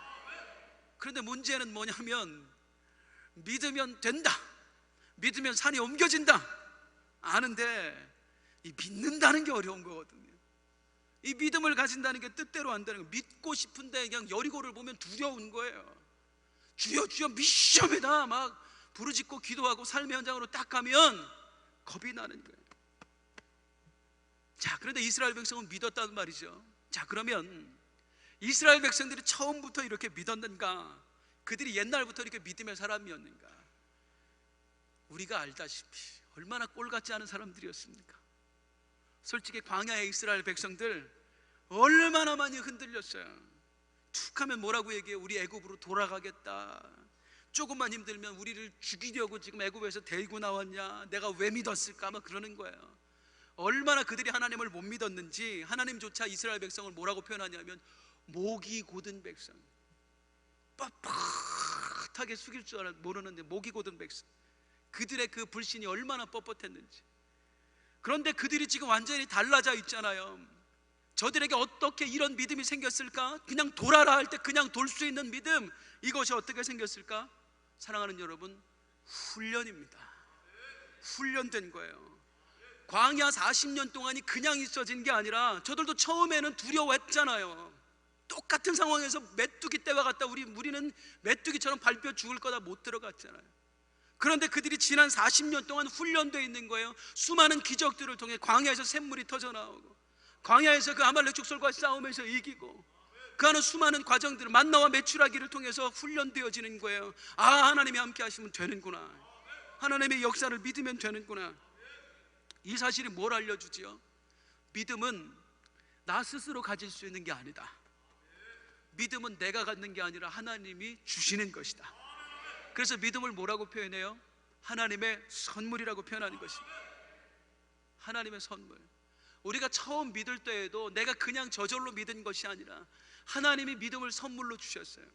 Speaker 1: 그런데 문제는 뭐냐면 믿으면 된다, 믿으면 산이 옮겨진다 아는데 이 믿는다는 게 어려운 거거든요. 이 믿음을 가진다는 게 뜻대로 한다는 거. 믿고 싶은데 그냥 여리고를 보면 두려운 거예요. 주여 주여 미시옵이다 막 부르짖고 기도하고 삶의 현장으로 딱 가면 겁이 나는 거예요. 자, 그런데 이스라엘 백성은 믿었단 말이죠. 자, 그러면 이스라엘 백성들이 처음부터 이렇게 믿었는가? 그들이 옛날부터 이렇게 믿음의 사람이었는가? 우리가 알다시피 얼마나 꼴 같지 않은 사람들이었습니까? 솔직히 광야의 이스라엘 백성들 얼마나 많이 흔들렸어요. 툭 하면 뭐라고 얘기해요? 우리 애굽으로 돌아가겠다. 조금만 힘들면 우리를 죽이려고 지금 애굽에서 데리고 나왔냐? 내가 왜 믿었을까? 막 그러는 거예요. 얼마나 그들이 하나님을 못 믿었는지 하나님조차 이스라엘 백성을 뭐라고 표현하냐면 목이 곧은 백성, 뻣뻣하게 숙일 줄 모르는데 목이 곧은 백성. 그들의 그 불신이 얼마나 뻣뻣했는지. 그런데 그들이 지금 완전히 달라져 있잖아요. 저들에게 어떻게 이런 믿음이 생겼을까? 그냥 돌아라 할 때 그냥 돌 수 있는 믿음, 이것이 어떻게 생겼을까? 사랑하는 여러분, 훈련입니다. 훈련된 거예요. 광야 40년 동안이 그냥 있어진 게 아니라 저들도 처음에는 두려워했잖아요. 똑같은 상황에서 메뚜기 떼와 같다 우리는 메뚜기처럼 밟혀 죽을 거다 못 들어갔잖아요. 그런데 그들이 지난 40년 동안 훈련되어 있는 거예요. 수많은 기적들을 통해 광야에서 샘물이 터져 나오고, 광야에서 그 아말렉 족속과 싸우면서 이기고, 그 하는 수많은 과정들을 만나와 메추라기를 통해서 훈련되어지는 거예요. 아, 하나님이 함께 하시면 되는구나, 하나님의 역사를 믿으면 되는구나. 이 사실이 뭘 알려주지요? 믿음은 나 스스로 가질 수 있는 게 아니다. 믿음은 내가 갖는 게 아니라 하나님이 주시는 것이다. 그래서 믿음을 뭐라고 표현해요? 하나님의 선물이라고 표현하는 것입니다. 하나님의 선물. 우리가 처음 믿을 때에도 내가 그냥 저절로 믿은 것이 아니라 하나님이 믿음을 선물로 주셨어요.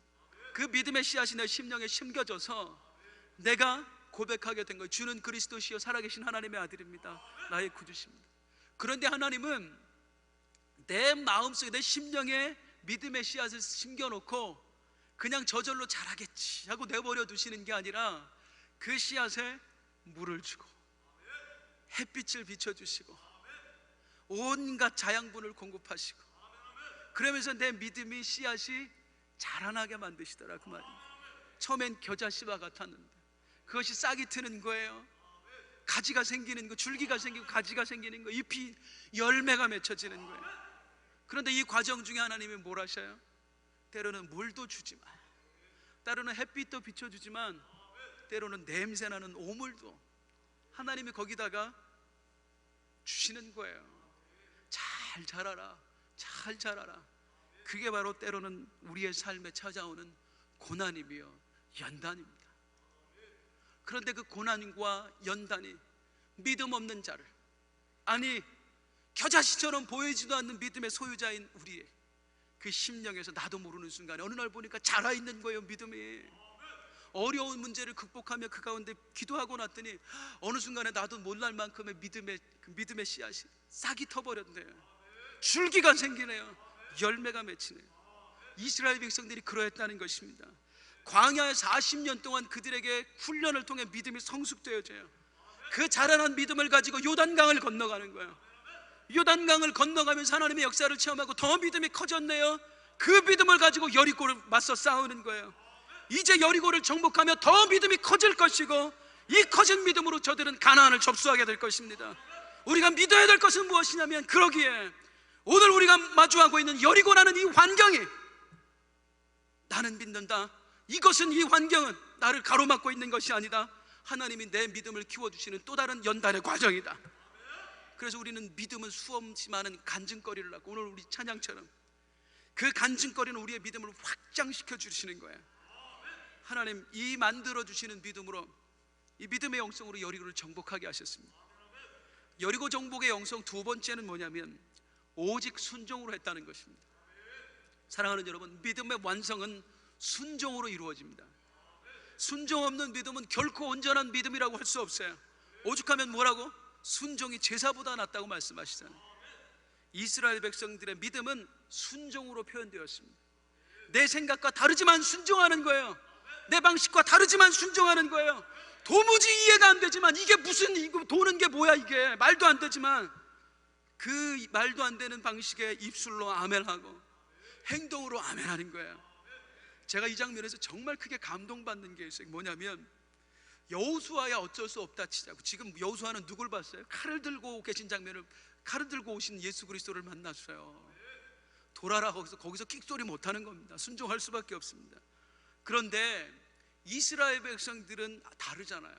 Speaker 1: 그 믿음의 씨앗이 내 심령에 심겨져서 내가 고백하게 된 거예요. 주는 그리스도시요 살아계신 하나님의 아들입니다. 나의 구주십니다. 그런데 하나님은 내 마음속에, 내 심령에 믿음의 씨앗을 심겨놓고 그냥 저절로 자라겠지 하고 내버려 두시는 게 아니라 그 씨앗에 물을 주고 햇빛을 비춰주시고 온갖 자양분을 공급하시고 그러면서 내 믿음이 씨앗이 자라나게 만드시더라 그 말입니다. 처음엔 겨자씨와 같았는데 그것이 싹이 트는 거예요. 가지가 생기는 거, 줄기가 생기고 가지가 생기는 거, 잎이 열매가 맺혀지는 거예요. 그런데 이 과정 중에 하나님이 뭘 하셔요? 때로는 물도 주지만, 때로는 햇빛도 비춰주지만, 때로는 냄새나는 오물도 하나님이 거기다가 주시는 거예요. 잘 자라라, 잘 자라라. 그게 바로 때로는 우리의 삶에 찾아오는 고난이며 연단입니다. 그런데 그 고난과 연단이 믿음 없는 자를, 아니 겨자씨처럼 보이지도 않는 믿음의 소유자인 우리의 그 심령에서 나도 모르는 순간에 어느 날 보니까 자라있는 거예요. 믿음이 어려운 문제를 극복하며 그 가운데 기도하고 났더니 어느 순간에 나도 몰랄 만큼의 믿음의 씨앗이 싹이 터버렸네요. 줄기가 생기네요. 열매가 맺히네요. 이스라엘 백성들이 그러했다는 것입니다. 광야에 40년 동안 그들에게 훈련을 통해 믿음이 성숙되어져요. 그 자라난 믿음을 가지고 요단강을 건너가는 거예요. 요단강을 건너가면서 하나님의 역사를 체험하고 더 믿음이 커졌네요. 그 믿음을 가지고 여리고를 맞서 싸우는 거예요. 이제 여리고를 정복하며 더 믿음이 커질 것이고 이 커진 믿음으로 저들은 가나안을 접수하게 될 것입니다. 우리가 믿어야 될 것은 무엇이냐면 그러기에 오늘 우리가 마주하고 있는 여리고라는 이 환경이 나는 믿는다, 이것은, 이 환경은 나를 가로막고 있는 것이 아니다. 하나님이 내 믿음을 키워주시는 또 다른 연단의 과정이다. 그래서 우리는 믿음은 수없이 많은 간증거리를 갖고 오늘 우리 찬양처럼 그 간증거리는 우리의 믿음을 확장시켜 주시는 거예요. 하나님 이 만들어주시는 믿음으로, 이 믿음의 영성으로 여리고를 정복하게 하셨습니다. 여리고 정복의 영성 두 번째는 뭐냐면 오직 순종으로 했다는 것입니다. 사랑하는 여러분, 믿음의 완성은 순종으로 이루어집니다. 순종 없는 믿음은 결코 온전한 믿음이라고 할 수 없어요. 오죽하면 뭐라고? 순종이 제사보다 낫다고 말씀하시잖아요. 이스라엘 백성들의 믿음은 순종으로 표현되었습니다. 내 생각과 다르지만 순종하는 거예요. 내 방식과 다르지만 순종하는 거예요. 도무지 이해가 안 되지만 이게 무슨, 이거 도는 게 뭐야, 이게 말도 안 되지만 그 말도 안 되는 방식의 입술로 아멘하고 행동으로 아멘하는 거예요. 제가 이 장면에서 정말 크게 감동받는 게 있어요. 뭐냐면 여호수아야 어쩔 수 없다 치자고, 지금 여호수아는 누굴 봤어요? 칼을 들고 계신 장면을, 칼을 들고 오신 예수 그리스도를 만났어요. 돌아라, 거기서 끽소리 못하는 겁니다. 순종할 수밖에 없습니다. 그런데 이스라엘 백성들은 다르잖아요.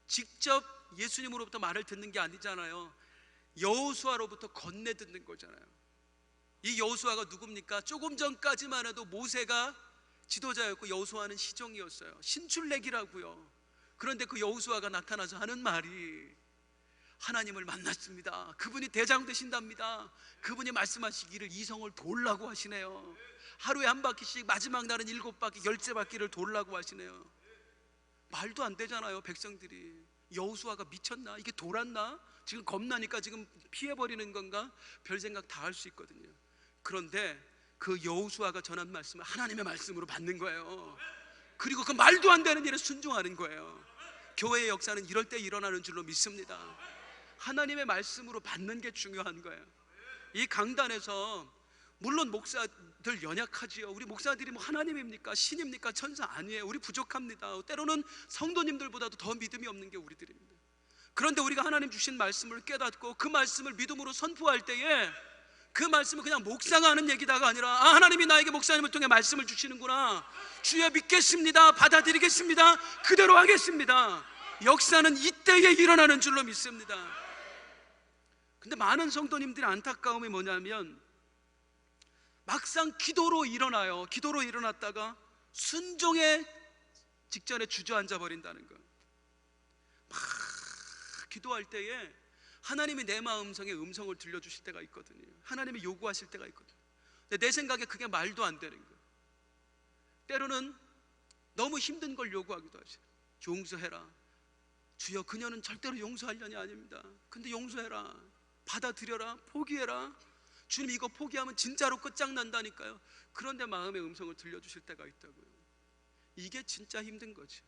Speaker 1: 직접 예수님으로부터 말을 듣는 게 아니잖아요. 여호수아로부터 건네 듣는 거잖아요. 이 여호수아가 누굽니까? 조금 전까지만 해도 모세가 지도자였고 여호수아는 시종이었어요. 신출내기라고요. 그런데 그 여호수아가 나타나서 하는 말이 하나님을 만났습니다. 그분이 대장 되신답니다. 그분이 말씀하시기를 이성을 돌라고 하시네요. 하루에 한 바퀴씩, 마지막 날은 7바퀴, 10바퀴를 돌라고 하시네요. 말도 안 되잖아요. 백성들이 여호수아가 미쳤나? 이게 돌았나? 지금 겁나니까 지금 피해버리는 건가? 별 생각 다 할 수 있거든요. 그런데 그 여호수아가 전한 말씀을 하나님의 말씀으로 받는 거예요. 그리고 그 말도 안 되는 일에 순종하는 거예요. 교회의 역사는 이럴 때 일어나는 줄로 믿습니다. 하나님의 말씀으로 받는 게 중요한 거예요. 이 강단에서 물론 목사들 연약하지요. 우리 목사들이 뭐 하나님입니까? 신입니까? 천사 아니에요. 우리 부족합니다. 때로는 성도님들보다도 더 믿음이 없는 게 우리들입니다. 그런데 우리가 하나님 주신 말씀을 깨닫고 그 말씀을 믿음으로 선포할 때에 그 말씀은 그냥 목사가 하는 얘기다가 아니라, 아, 하나님이 나에게 목사님을 통해 말씀을 주시는구나, 주여 믿겠습니다, 받아들이겠습니다, 그대로 하겠습니다. 역사는 이때에 일어나는 줄로 믿습니다. 근데 많은 성도님들의 안타까움이 뭐냐면 막상 기도로 일어나요. 기도로 일어났다가 순종의 직전에 주저앉아 버린다는 거. 막 기도할 때에 하나님이 내 마음속에 음성을 들려주실 때가 있거든요. 하나님이 요구하실 때가 있거든요. 근데 내 생각에 그게 말도 안 되는 거예요. 때로는 너무 힘든 걸 요구하기도 하죠. 용서해라. 주여, 그녀는 절대로 용서할 년이 아닙니다. 근데 용서해라, 받아들여라, 포기해라. 주님, 이거 포기하면 진짜로 끝장난다니까요. 그런데 마음의 음성을 들려주실 때가 있다고요. 이게 진짜 힘든 거죠.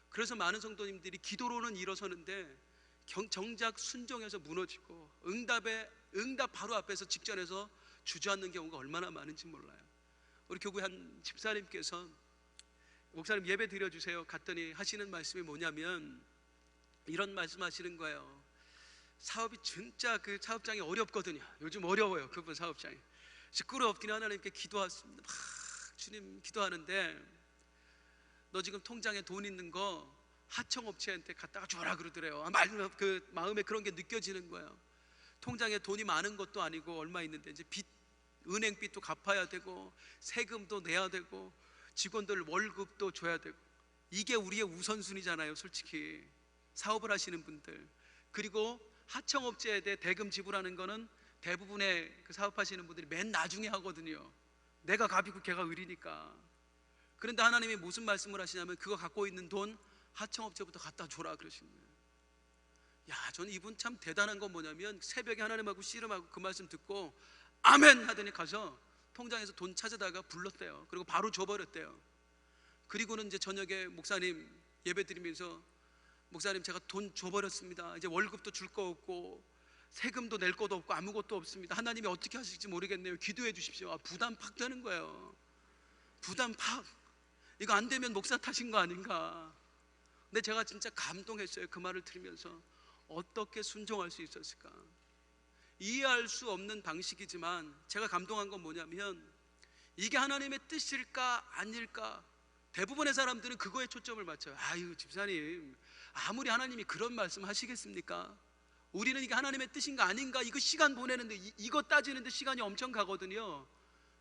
Speaker 1: 그래서 많은 성도님들이 기도로는 일어서는데 정작 순종해서 무너지고 응답 바로 앞에서 직전에서 주저앉는 경우가 얼마나 많은지 몰라요. 우리 교회 한 집사님께서 목사님 예배 드려주세요 갔더니 하시는 말씀이 뭐냐면 이런 말씀 하시는 거예요. 사업이 진짜 그 사업장이 어렵거든요. 요즘 어려워요. 그분 사업장이 시끄럽긴 하나님께 기도했습니다. 막 주님 기도하는데 너 지금 통장에 돈 있는 거 하청업체한테 갖다가 줘라 그러더래요. 그 마음에 그런 게 느껴지는 거예요. 통장에 돈이 많은 것도 아니고 얼마 있는데 이제 은행빚도 갚아야 되고 세금도 내야 되고 직원들 월급도 줘야 되고, 이게 우리의 우선순위잖아요. 솔직히 사업을 하시는 분들, 그리고 하청업체에 대해 대금 지불하는 거는 대부분의 그 사업하시는 분들이 맨 나중에 하거든요. 내가 갑이고 걔가 을이니까. 그런데 하나님이 무슨 말씀을 하시냐면 그거 갖고 있는 돈 하청업체부터 갖다 줘라 그러신 거예요. 야, 저는 이분 참 대단한 건 뭐냐면 새벽에 하나님하고 씨름하고 그 말씀 듣고 아멘 하더니 가서 통장에서 돈 찾아다가 불렀대요. 그리고 바로 줘버렸대요. 그리고는 이제 저녁에 목사님 예배 드리면서 목사님 제가 돈 줘버렸습니다. 이제 월급도 줄 거 없고 세금도 낼 것도 없고 아무것도 없습니다. 하나님이 어떻게 하실지 모르겠네요. 기도해 주십시오. 부담 팍 되는 거예요. 부담 팍. 이거 안 되면 목사 탓인 거 아닌가. 근데 제가 진짜 감동했어요. 그 말을 들으면서 어떻게 순종할 수 있었을까. 이해할 수 없는 방식이지만 제가 감동한 건 뭐냐면 이게 하나님의 뜻일까 아닐까. 대부분의 사람들은 그거에 초점을 맞춰요. 아유 집사님, 아무리 하나님이 그런 말씀 하시겠습니까? 우리는 이게 하나님의 뜻인가 아닌가 이거 시간 보내는데 이거 따지는데 시간이 엄청 가거든요.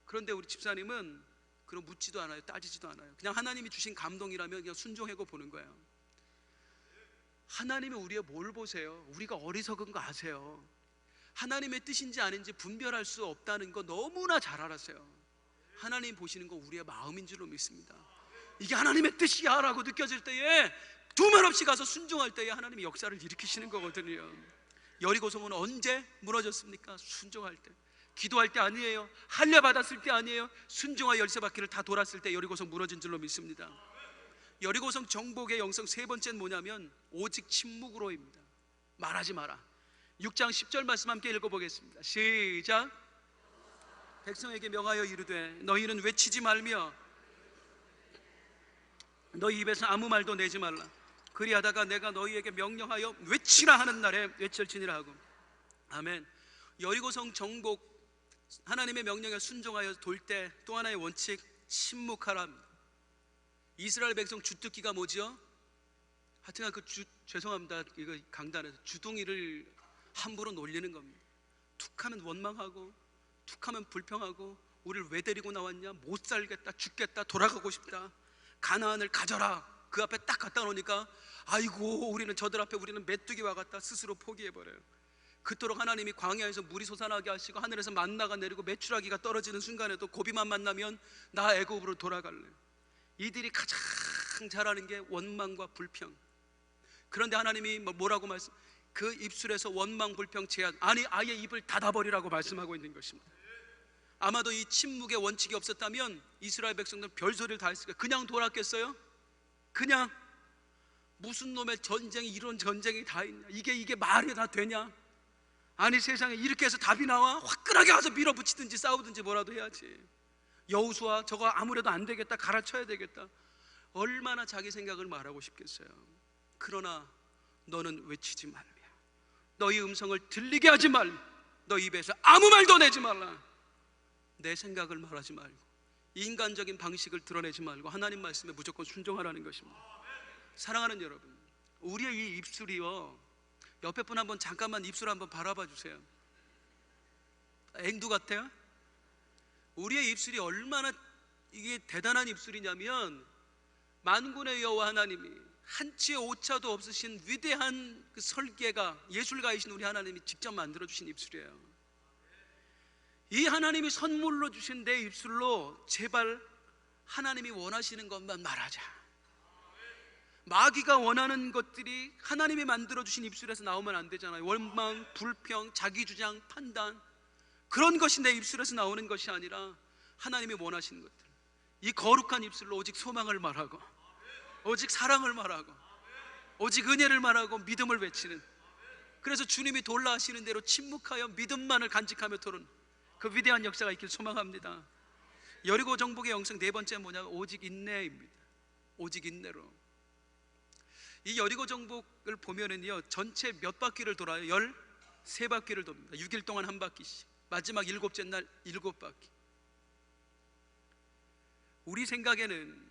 Speaker 1: 그런데 우리 집사님은 그럼 묻지도 않아요. 따지지도 않아요. 그냥 하나님이 주신 감동이라면 그냥 순종하고 보는 거예요. 하나님이 우리의 뭘 보세요? 우리가 어리석은 거 아세요? 하나님의 뜻인지 아닌지 분별할 수 없다는 거 너무나 잘 알았어요. 하나님 보시는 거 우리의 마음인 줄로 믿습니다. 이게 하나님의 뜻이야 라고 느껴질 때에 두말 없이 가서 순종할 때에 하나님이 역사를 일으키시는 거거든요. 여리고성은 언제 무너졌습니까? 순종할 때. 기도할 때 아니에요. 할례 받았을 때 아니에요. 순종과 열쇠바퀴를 다 돌았을 때 여리고성 무너진 줄로 믿습니다. 여리고성 정복의 영성 세 번째는 뭐냐면 오직 침묵으로입니다. 말하지 마라. 6장 10절 말씀 함께 읽어보겠습니다. 시작. 백성에게 명하여 이르되 너희는 외치지 말며 너희 입에서 아무 말도 내지 말라. 그리하다가 내가 너희에게 명령하여 외치라 하는 날에 외칠지니라 하고. 아멘. 여리고성 정복, 하나님의 명령에 순종하여 돌 때 또 하나의 원칙, 침묵하라. 이스라엘 백성 주특기가 뭐죠? 하여튼 죄송합니다. 이거 강단에서 주둥이를 함부로 놀리는 겁니다. 툭하면 원망하고 툭하면 불평하고 우리를 왜 데리고 나왔냐, 못 살겠다, 죽겠다, 돌아가고 싶다, 가나안을 가져라. 그 앞에 딱 갖다 놓으니까 아이고 우리는 저들 앞에 우리는 메뚜기와 같다 스스로 포기해버려요. 그토록 하나님이 광야에서 물이 솟아나게 하시고 하늘에서 만나가 내리고 메추라기가 떨어지는 순간에도 고비만 만나면 나 애굽으로 돌아갈래. 이들이 가장 잘하는 게 원망과 불평. 그런데 하나님이 뭐라고 말씀? 그 입술에서 원망, 불평, 제한, 아니 아예 입을 닫아버리라고 말씀하고 있는 것입니다. 아마도 이 침묵의 원칙이 없었다면 이스라엘 백성들은 별소리를 다 했을 거예요. 그냥 돌았겠어요? 그냥 무슨 놈의 전쟁이 이런 전쟁이 다 있냐, 이게 말이 다 되냐. 아니 세상에 이렇게 해서 답이 나와? 화끈하게 가서 밀어붙이든지 싸우든지 뭐라도 해야지. 여호수아 저거 아무래도 안 되겠다, 갈아쳐야 되겠다. 얼마나 자기 생각을 말하고 싶겠어요. 그러나 너는 외치지 말며 너희 음성을 들리게 하지 말며 너희 입에서 아무 말도 내지 말라. 내 생각을 말하지 말고 인간적인 방식을 드러내지 말고 하나님 말씀에 무조건 순종하라는 것입니다. 사랑하는 여러분, 우리의 이 입술이요, 옆에 분 한번 잠깐만 입술 한번 바라봐 주세요. 앵두 같아요? 우리의 입술이 얼마나 이게 대단한 입술이냐면, 만군의 여호와 하나님이 한치의 오차도 없으신 위대한 그 설계가, 예술가이신 우리 하나님이 직접 만들어주신 입술이에요. 이 하나님이 선물로 주신 내 입술로 제발 하나님이 원하시는 것만 말하자. 마귀가 원하는 것들이 하나님이 만들어주신 입술에서 나오면 안 되잖아요. 원망, 불평, 자기주장, 판단, 그런 것이 내 입술에서 나오는 것이 아니라 하나님이 원하시는 것들, 이 거룩한 입술로 오직 소망을 말하고, 오직 사랑을 말하고, 오직 은혜를 말하고 믿음을 외치는, 그래서 주님이 돌라 하시는 대로 침묵하여 믿음만을 간직하며 토는 그 위대한 역사가 있길 소망합니다. 여리고 정복의 영성 네 번째는 뭐냐면 오직 인내입니다. 오직 인내로. 이 여리고 정복을 보면은요, 전체 몇 바퀴를 돌아요? 13바퀴를 돕니다. 6일 동안 한 바퀴씩. 마지막 7째 날 7바퀴. 우리 생각에는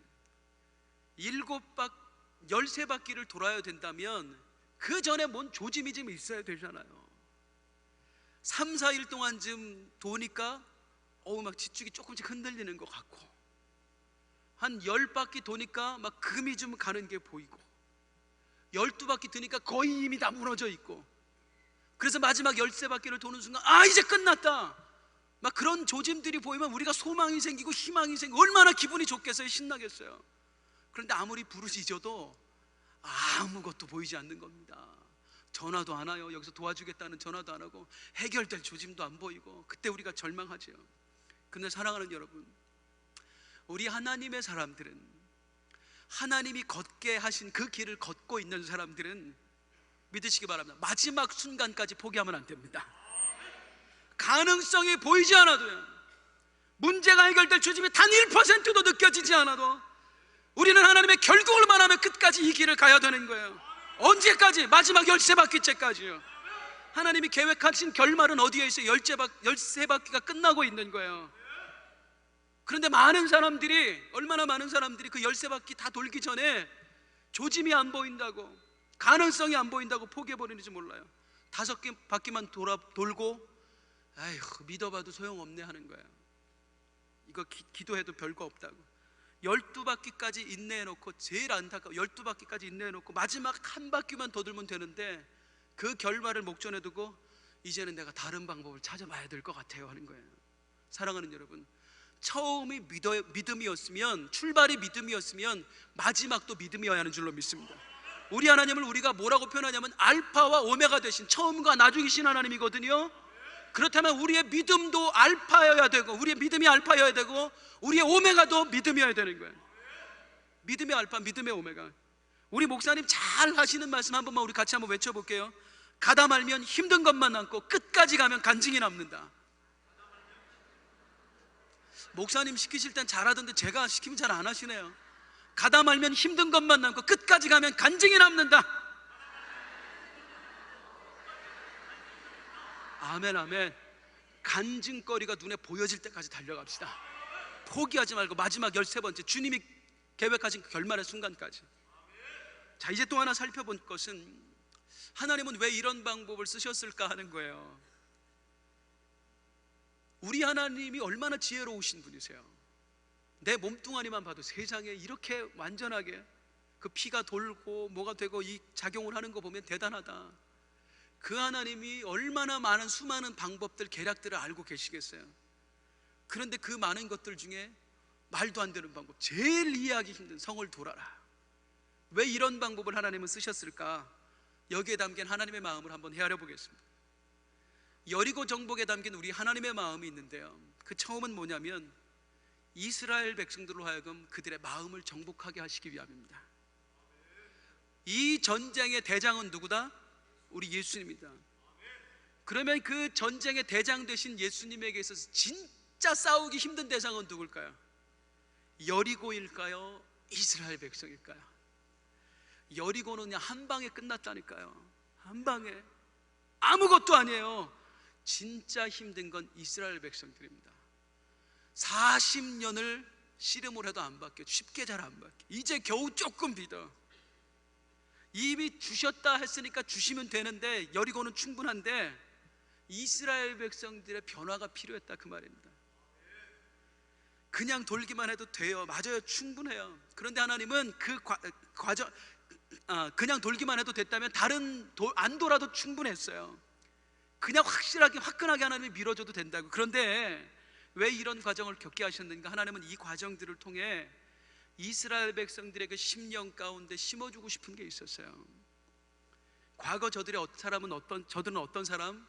Speaker 1: 13바퀴를 돌아야 된다면 그 전에 뭔 조짐이 좀 있어야 되잖아요. 3, 4일 동안 좀 도니까 막 지축이 조금씩 흔들리는 것 같고, 한 10바퀴 도니까 막 금이 좀 가는 게 보이고, 12바퀴 드니까 거의 이미 다 무너져 있고, 그래서 마지막 13바퀴를 도는 순간 이제 끝났다, 막 그런 조짐들이 보이면 우리가 소망이 생기고 희망이 생기고 얼마나 기분이 좋겠어요. 신나겠어요. 그런데 아무리 부르짖어도 아무것도 보이지 않는 겁니다. 전화도 안 와요. 여기서 도와주겠다는 전화도 안 하고 해결될 조짐도 안 보이고, 그때 우리가 절망하죠. 그런데 사랑하는 여러분, 우리 하나님의 사람들은, 하나님이 걷게 하신 그 길을 걷고 있는 사람들은 믿으시기 바랍니다. 마지막 순간까지 포기하면 안 됩니다. 가능성이 보이지 않아도요, 문제가 해결될 조짐이 단 1%도 느껴지지 않아도 우리는 하나님의 결국을 말하면 끝까지 이 길을 가야 되는 거예요. 언제까지? 마지막 13바퀴째까지요. 하나님이 계획하신 결말은 어디에 있어요? 13바퀴가 끝나고 있는 거예요. 그런데 많은 사람들이, 얼마나 많은 사람들이 그 13바퀴 다 돌기 전에 조짐이 안 보인다고, 가능성이 안 보인다고 포기해버리는지 몰라요. 5바퀴만 돌고 아휴, 믿어봐도 소용없네 하는 거예요. 이거 기도해도 별거 없다고. 12바퀴까지 인내해놓고, 제일 안타까워, 12바퀴까지 인내해놓고 마지막 한 바퀴만 더 돌면 되는데 그 결말을 목전에 두고 이제는 내가 다른 방법을 찾아봐야 될 것 같아요 하는 거예요. 사랑하는 여러분, 처음이 믿음이었으면, 출발이 믿음이었으면 마지막도 믿음이어야 하는 줄로 믿습니다. 우리 하나님을 우리가 뭐라고 표현하냐면 알파와 오메가 되신, 처음과 나중이신 하나님이거든요. 그렇다면 우리의 믿음도 알파여야 되고, 우리의 믿음이 알파여야 되고, 우리의 오메가도 믿음이어야 되는 거예요. 믿음의 알파, 믿음의 오메가. 우리 목사님 잘 하시는 말씀 한 번만 우리 같이 한번 외쳐볼게요. 가다 말면 힘든 것만 남고 끝까지 가면 간증이 남는다. 목사님 시키실 땐 잘하던데 제가 시키면 잘 안 하시네요. 가다 말면 힘든 것만 남고 끝까지 가면 간증이 남는다. 아멘, 아멘. 간증거리가 눈에 보여질 때까지 달려갑시다. 포기하지 말고 마지막 13번째, 주님이 계획하신 그 결말의 순간까지. 자, 이제 또 하나 살펴본 것은, 하나님은 왜 이런 방법을 쓰셨을까 하는 거예요. 우리 하나님이 얼마나 지혜로우신 분이세요. 내 몸뚱아리만 봐도 세상에 이렇게 완전하게 그 피가 돌고 뭐가 되고 이 작용을 하는 거 보면 대단하다. 그 하나님이 얼마나 많은 수많은 방법들, 계략들을 알고 계시겠어요. 그런데 그 많은 것들 중에 말도 안 되는 방법, 제일 이해하기 힘든 성을 돌아라. 왜 이런 방법을 하나님은 쓰셨을까? 여기에 담긴 하나님의 마음을 한번 헤아려 보겠습니다. 여리고 정복에 담긴 우리 하나님의 마음이 있는데요, 그 처음은 뭐냐면 이스라엘 백성들로 하여금 그들의 마음을 정복하게 하시기 위함입니다. 이 전쟁의 대장은 누구다? 우리 예수님입니다. 그러면 그 전쟁의 대장 되신 예수님에게 있어서 진짜 싸우기 힘든 대상은 누굴까요? 여리고일까요? 이스라엘 백성일까요? 여리고는 그냥 한 방에 끝났다니까요. 한 방에. 아무것도 아니에요. 진짜 힘든 건 이스라엘 백성들입니다. 40년을 씨름을 해도 안 바뀌어. 쉽게 잘 안 바뀌어. 이제 겨우 조금 믿어. 이미 주셨다 했으니까 주시면 되는데, 여리고는 충분한데 이스라엘 백성들의 변화가 필요했다 그 말입니다. 그냥 돌기만 해도 돼요. 맞아요, 충분해요. 그런데 하나님은 그 과정, 그냥 돌기만 해도 됐다면 안 돌아도 충분했어요. 그냥 확실하게 화끈하게 하나님이 밀어줘도 된다고. 그런데 왜 이런 과정을 겪게 하셨는가? 하나님은 이 과정들을 통해 이스라엘 백성들에게 심령 가운데 심어주고 싶은 게 있었어요. 과거 저들은 어떤 사람?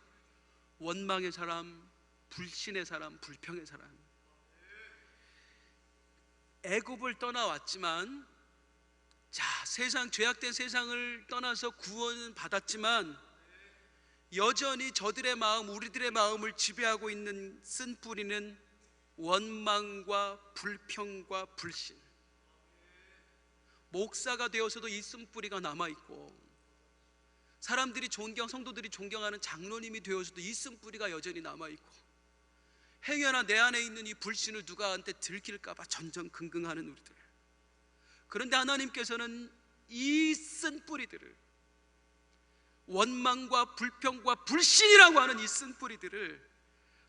Speaker 1: 원망의 사람, 불신의 사람, 불평의 사람. 애굽을 떠나왔지만, 죄악된 세상을 떠나서 구원은 받았지만 여전히 저들의 마음, 우리들의 마음을 지배하고 있는 쓴뿌리는 원망과 불평과 불신. 목사가 되어서도 이 쓴뿌리가 남아있고, 성도들이 존경하는 장로님이 되어서도 이 쓴뿌리가 여전히 남아있고, 행여나 내 안에 있는 이 불신을 누가한테 들킬까봐 전전긍긍하는 우리들. 그런데 하나님께서는 이 쓴뿌리들을, 원망과 불평과 불신이라고 하는 이 쓴뿌리들을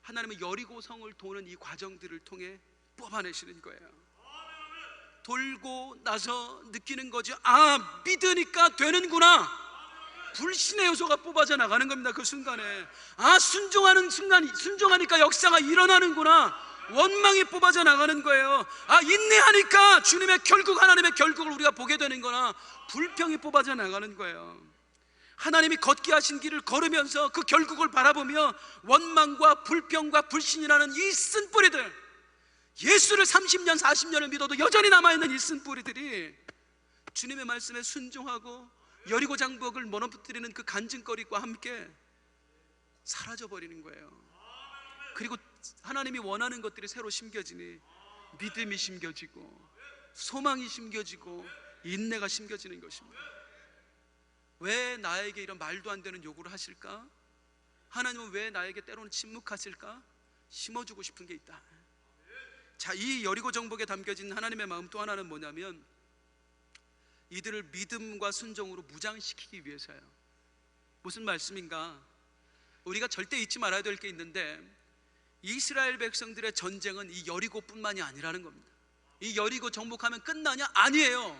Speaker 1: 하나님은 여리고성을 도는 이 과정들을 통해 뽑아내시는 거예요. 돌고 나서 느끼는 거죠. 믿으니까 되는구나. 불신의 요소가 뽑아져 나가는 겁니다. 그 순간에 순종하니까 역사가 일어나는구나. 원망이 뽑아져 나가는 거예요. 인내하니까 하나님의 결국을 우리가 보게 되는 거나, 불평이 뽑아져 나가는 거예요. 하나님이 걷게 하신 길을 걸으면서 그 결국을 바라보며 원망과 불평과 불신이라는 이 쓴뿌리들, 예수를 30년 40년을 믿어도 여전히 남아있는 이 쓴뿌리들이 주님의 말씀에 순종하고 여리고 장벽을 무너뜨리는 그 간증거리와 함께 사라져버리는 거예요. 그리고 하나님이 원하는 것들이 새로 심겨지니 믿음이 심겨지고, 소망이 심겨지고, 인내가 심겨지는 것입니다. 왜 나에게 이런 말도 안 되는 요구를 하실까? 하나님은 왜 나에게 때로는 침묵하실까? 심어주고 싶은 게 있다. 이 여리고 정복에 담겨진 하나님의 마음 또 하나는 뭐냐면, 이들을 믿음과 순종으로 무장시키기 위해서예요. 무슨 말씀인가? 우리가 절대 잊지 말아야 될 게 있는데, 이스라엘 백성들의 전쟁은 이 여리고뿐만이 아니라는 겁니다. 이 여리고 정복하면 끝나냐? 아니에요.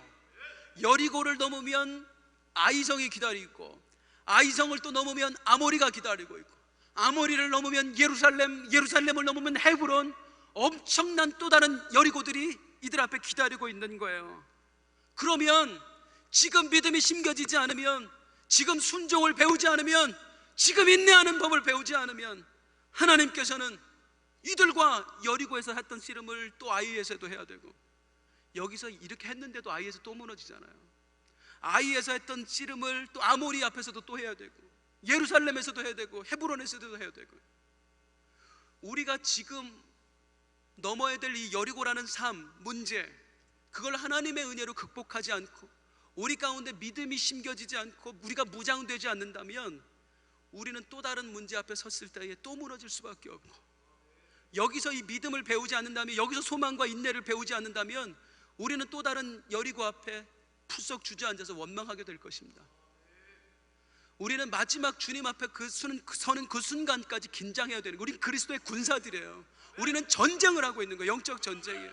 Speaker 1: 여리고를 넘으면 아이성이 기다리고, 아이성을 또 넘으면 아모리가 기다리고 있고, 아모리를 넘으면 예루살렘을 넘으면 헤브론, 엄청난 또 다른 여리고들이 이들 앞에 기다리고 있는 거예요. 그러면 지금 믿음이 심겨지지 않으면, 지금 순종을 배우지 않으면, 지금 인내하는 법을 배우지 않으면 하나님께서는 이들과 여리고에서 했던 씨름을 또 아이에서도 해야 되고, 여기서 이렇게 했는데도 아이에서 또 무너지잖아요. 아이에서 했던 씨름을 또 아모리 앞에서도 또 해야 되고, 예루살렘에서도 해야 되고, 헤브론에서도 해야 되고, 우리가 지금 넘어야 될 이 여리고라는 삶, 문제, 그걸 하나님의 은혜로 극복하지 않고 우리 가운데 믿음이 심겨지지 않고 우리가 무장되지 않는다면 우리는 또 다른 문제 앞에 섰을 때에 또 무너질 수밖에 없고, 여기서 이 믿음을 배우지 않는다면, 여기서 소망과 인내를 배우지 않는다면 우리는 또 다른 여리고 앞에 푸석 주저앉아서 원망하게 될 것입니다. 우리는 마지막 주님 앞에 서는 그 순간까지 긴장해야 되는 거예요. 우리는 그리스도의 군사들이에요. 우리는 전쟁을 하고 있는 거예요. 영적 전쟁이에요.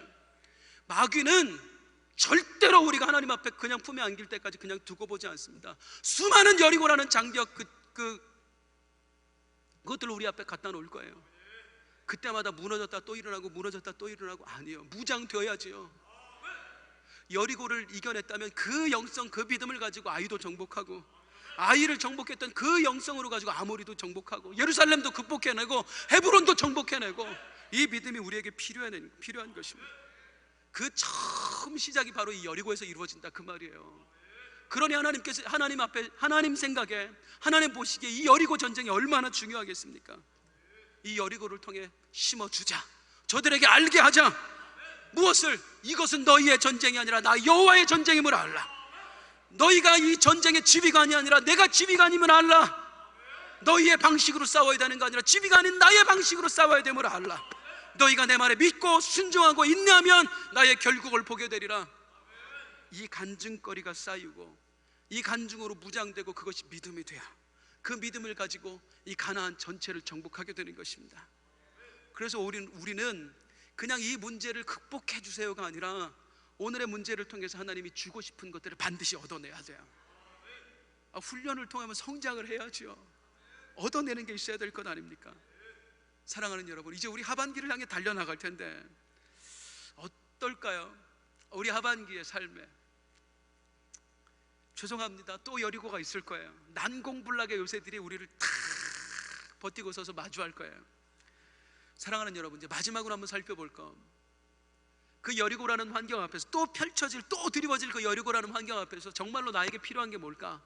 Speaker 1: 마귀는 절대로 우리가 하나님 앞에 그냥 품에 안길 때까지 그냥 두고 보지 않습니다. 수많은 여리고라는 장벽, 그것들을 우리 앞에 갖다 놓을 거예요. 그때마다 무너졌다 또 일어나고, 무너졌다 또 일어나고. 아니에요. 무장되어야지요. 여리고를 이겨냈다면 그 영성, 그 믿음을 가지고 아이도 정복하고, 아이를 정복했던 그 영성으로 가지고 아모리도 정복하고, 예루살렘도 극복해내고, 헤브론도 정복해내고, 이 믿음이 우리에게 필요한 것입니다. 그 처음 시작이 바로 이 여리고에서 이루어진다, 그 말이에요. 그러니 하나님께서 하나님 앞에, 하나님 생각에, 하나님 보시기에 이 여리고 전쟁이 얼마나 중요하겠습니까? 이 여리고를 통해 심어주자. 저들에게 알게 하자. 무엇을? 이것은 너희의 전쟁이 아니라 나 여호와의 전쟁임을 알라. 너희가 이 전쟁의 지휘관이 아니라 내가 지휘관임을 알라. 너희의 방식으로 싸워야 되는 거 아니라 지휘가 아닌 나의 방식으로 싸워야 됨을 알라. 너희가 내 말에 믿고 순종하고 인내하면 나의 결국을 보게 되리라. 이 간증거리가 쌓이고, 이 간증으로 무장되고, 그것이 믿음이 돼야 그 믿음을 가지고 이 가나안 전체를 정복하게 되는 것입니다. 그래서 우리는 그냥 이 문제를 극복해 주세요가 아니라 오늘의 문제를 통해서 하나님이 주고 싶은 것들을 반드시 얻어내야 돼요. 훈련을 통하면 성장을 해야죠. 얻어내는 게 있어야 될 것 아닙니까? 사랑하는 여러분, 이제 우리 하반기를 향해 달려나갈 텐데 어떨까요? 우리 하반기의 삶에, 죄송합니다, 또 여리고가 있을 거예요. 난공불락의 요새들이 우리를 탁 버티고 서서 마주할 거예요. 사랑하는 여러분, 이제 마지막으로 한번 살펴볼까? 그 여리고라는 환경 앞에서 또 펼쳐질, 또 드리워질 그 여리고라는 환경 앞에서 정말로 나에게 필요한 게 뭘까?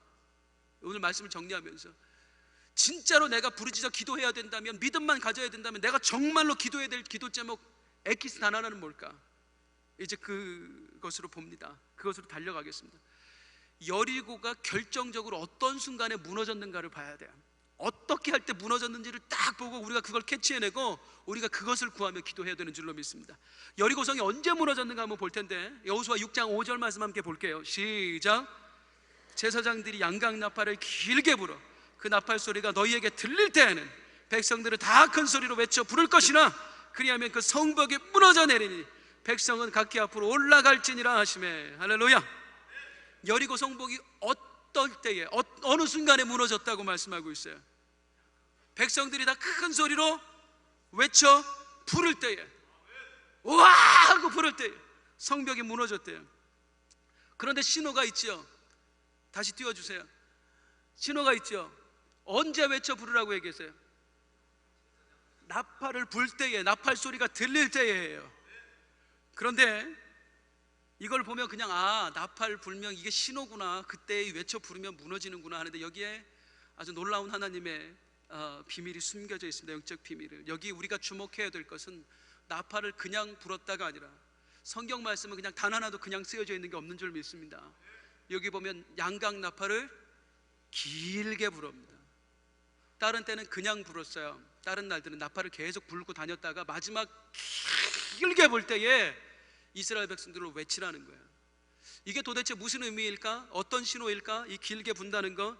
Speaker 1: 오늘 말씀을 정리하면서 진짜로 내가 부르짖어 기도해야 된다면, 믿음만 가져야 된다면, 내가 정말로 기도해야 될 기도 제목 엑기스 단하나는 뭘까? 이제 그것으로 봅니다. 그것으로 달려가겠습니다. 여리고가 결정적으로 어떤 순간에 무너졌는가를 봐야 돼요. 어떻게 할 때 무너졌는지를 딱 보고 우리가 그걸 캐치해내고 우리가 그것을 구하며 기도해야 되는 줄로 믿습니다. 여리고성이 언제 무너졌는가 한번 볼 텐데, 여호수아 6장 5절 말씀 함께 볼게요. 시작. 제사장들이 양각 나팔을 길게 불어 그 나팔 소리가 너희에게 들릴 때에는 백성들은 다 큰 소리로 외쳐 부를 것이나 그리하면 그 성벽이 무너져 내리니 백성은 각기 앞으로 올라갈지니라 하시매. 할렐루야. 여리고 성벽이 어떨 때에, 어느 순간에 무너졌다고 말씀하고 있어요. 백성들이 다 큰 소리로 외쳐 부를 때에, 우와 하고 부를 때에 성벽이 무너졌대요. 그런데 신호가 있죠. 다시 띄워주세요. 신호가 있죠. 언제 외쳐 부르라고 얘기했어요? 나팔을 불 때에, 나팔 소리가 들릴 때예요. 그런데 이걸 보면 그냥 나팔 불면 이게 신호구나, 그때 외쳐 부르면 무너지는구나 하는데, 여기에 아주 놀라운 하나님의 비밀이 숨겨져 있습니다. 영적 비밀을. 여기 우리가 주목해야 될 것은 나팔을 그냥 불었다가 아니라, 성경 말씀은 그냥 단 하나도 그냥 쓰여져 있는 게 없는 줄 믿습니다. 여기 보면 양각 나팔을 길게 불었습니다. 다른 때는 그냥 불었어요. 다른 날들은 나팔을 계속 불고 다녔다가 마지막 길게 불 때에 이스라엘 백성들을 외치라는 거예요. 이게 도대체 무슨 의미일까? 어떤 신호일까? 이 길게 분다는 거.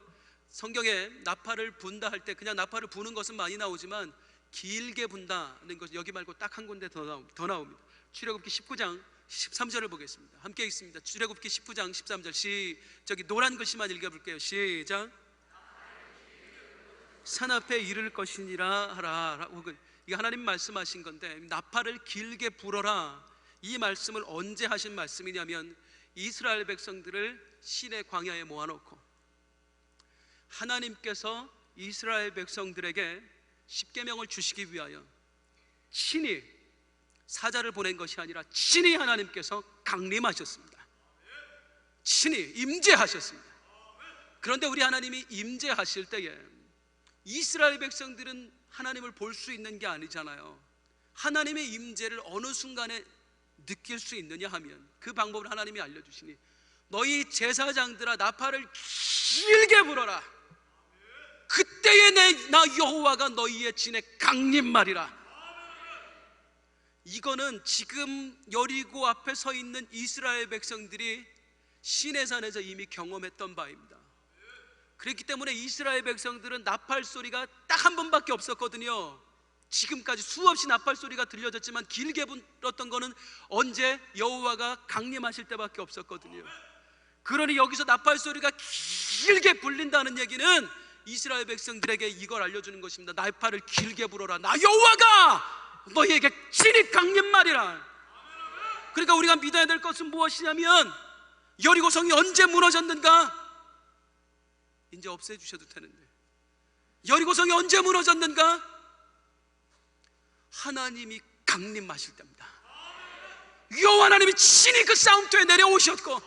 Speaker 1: 성경에 나팔을 분다 할 때 그냥 나팔을 부는 것은 많이 나오지만 길게 분다는 것, 여기 말고 딱 한 군데 더 나옵니다. 출애굽기 19장 13절을 보겠습니다. 함께 읽습니다. 출애굽기 19장 13절. 저기 노란 글씨만 읽어볼게요. 시작. 산 앞에 이를 것이니라 하라. 이게 하나님 말씀하신 건데, 나팔을 길게 불어라, 이 말씀을 언제 하신 말씀이냐면 이스라엘 백성들을 시내 광야에 모아놓고 하나님께서 이스라엘 백성들에게 십계명을 주시기 위하여 친히 사자를 보낸 것이 아니라 친히 하나님께서 강림하셨습니다. 친히 임재하셨습니다. 그런데 우리 하나님이 임재하실 때에 이스라엘 백성들은 하나님을 볼 수 있는 게 아니잖아요. 하나님의 임재를 어느 순간에 느낄 수 있느냐 하면 그 방법을 하나님이 알려주시니, 너희 제사장들아 나팔을 길게 불어라. 그때에 나 여호와가 너희의 진에 강림하리라. 이거는 지금 여리고 앞에 서 있는 이스라엘 백성들이 시내산에서 이미 경험했던 바입니다. 그렇기 때문에 이스라엘 백성들은 나팔 소리가 딱 한 번밖에 없었거든요. 지금까지 수없이 나팔 소리가 들려졌지만 길게 불었던 거는 언제? 여호와가 강림하실 때밖에 없었거든요. 그러니 여기서 나팔 소리가 길게 불린다는 얘기는 이스라엘 백성들에게 이걸 알려주는 것입니다. 나팔을 길게 불어라. 나 여호와가 너희에게 친히 강림하리라. 그러니까 우리가 믿어야 될 것은 무엇이냐면, 여리고성이 언제 무너졌는가? 이제 없애주셔도 되는데, 여리고성이 언제 무너졌는가? 하나님이 강림하실 때입니다. 여호와 하나님이 친히 그 싸움터에 내려오셨고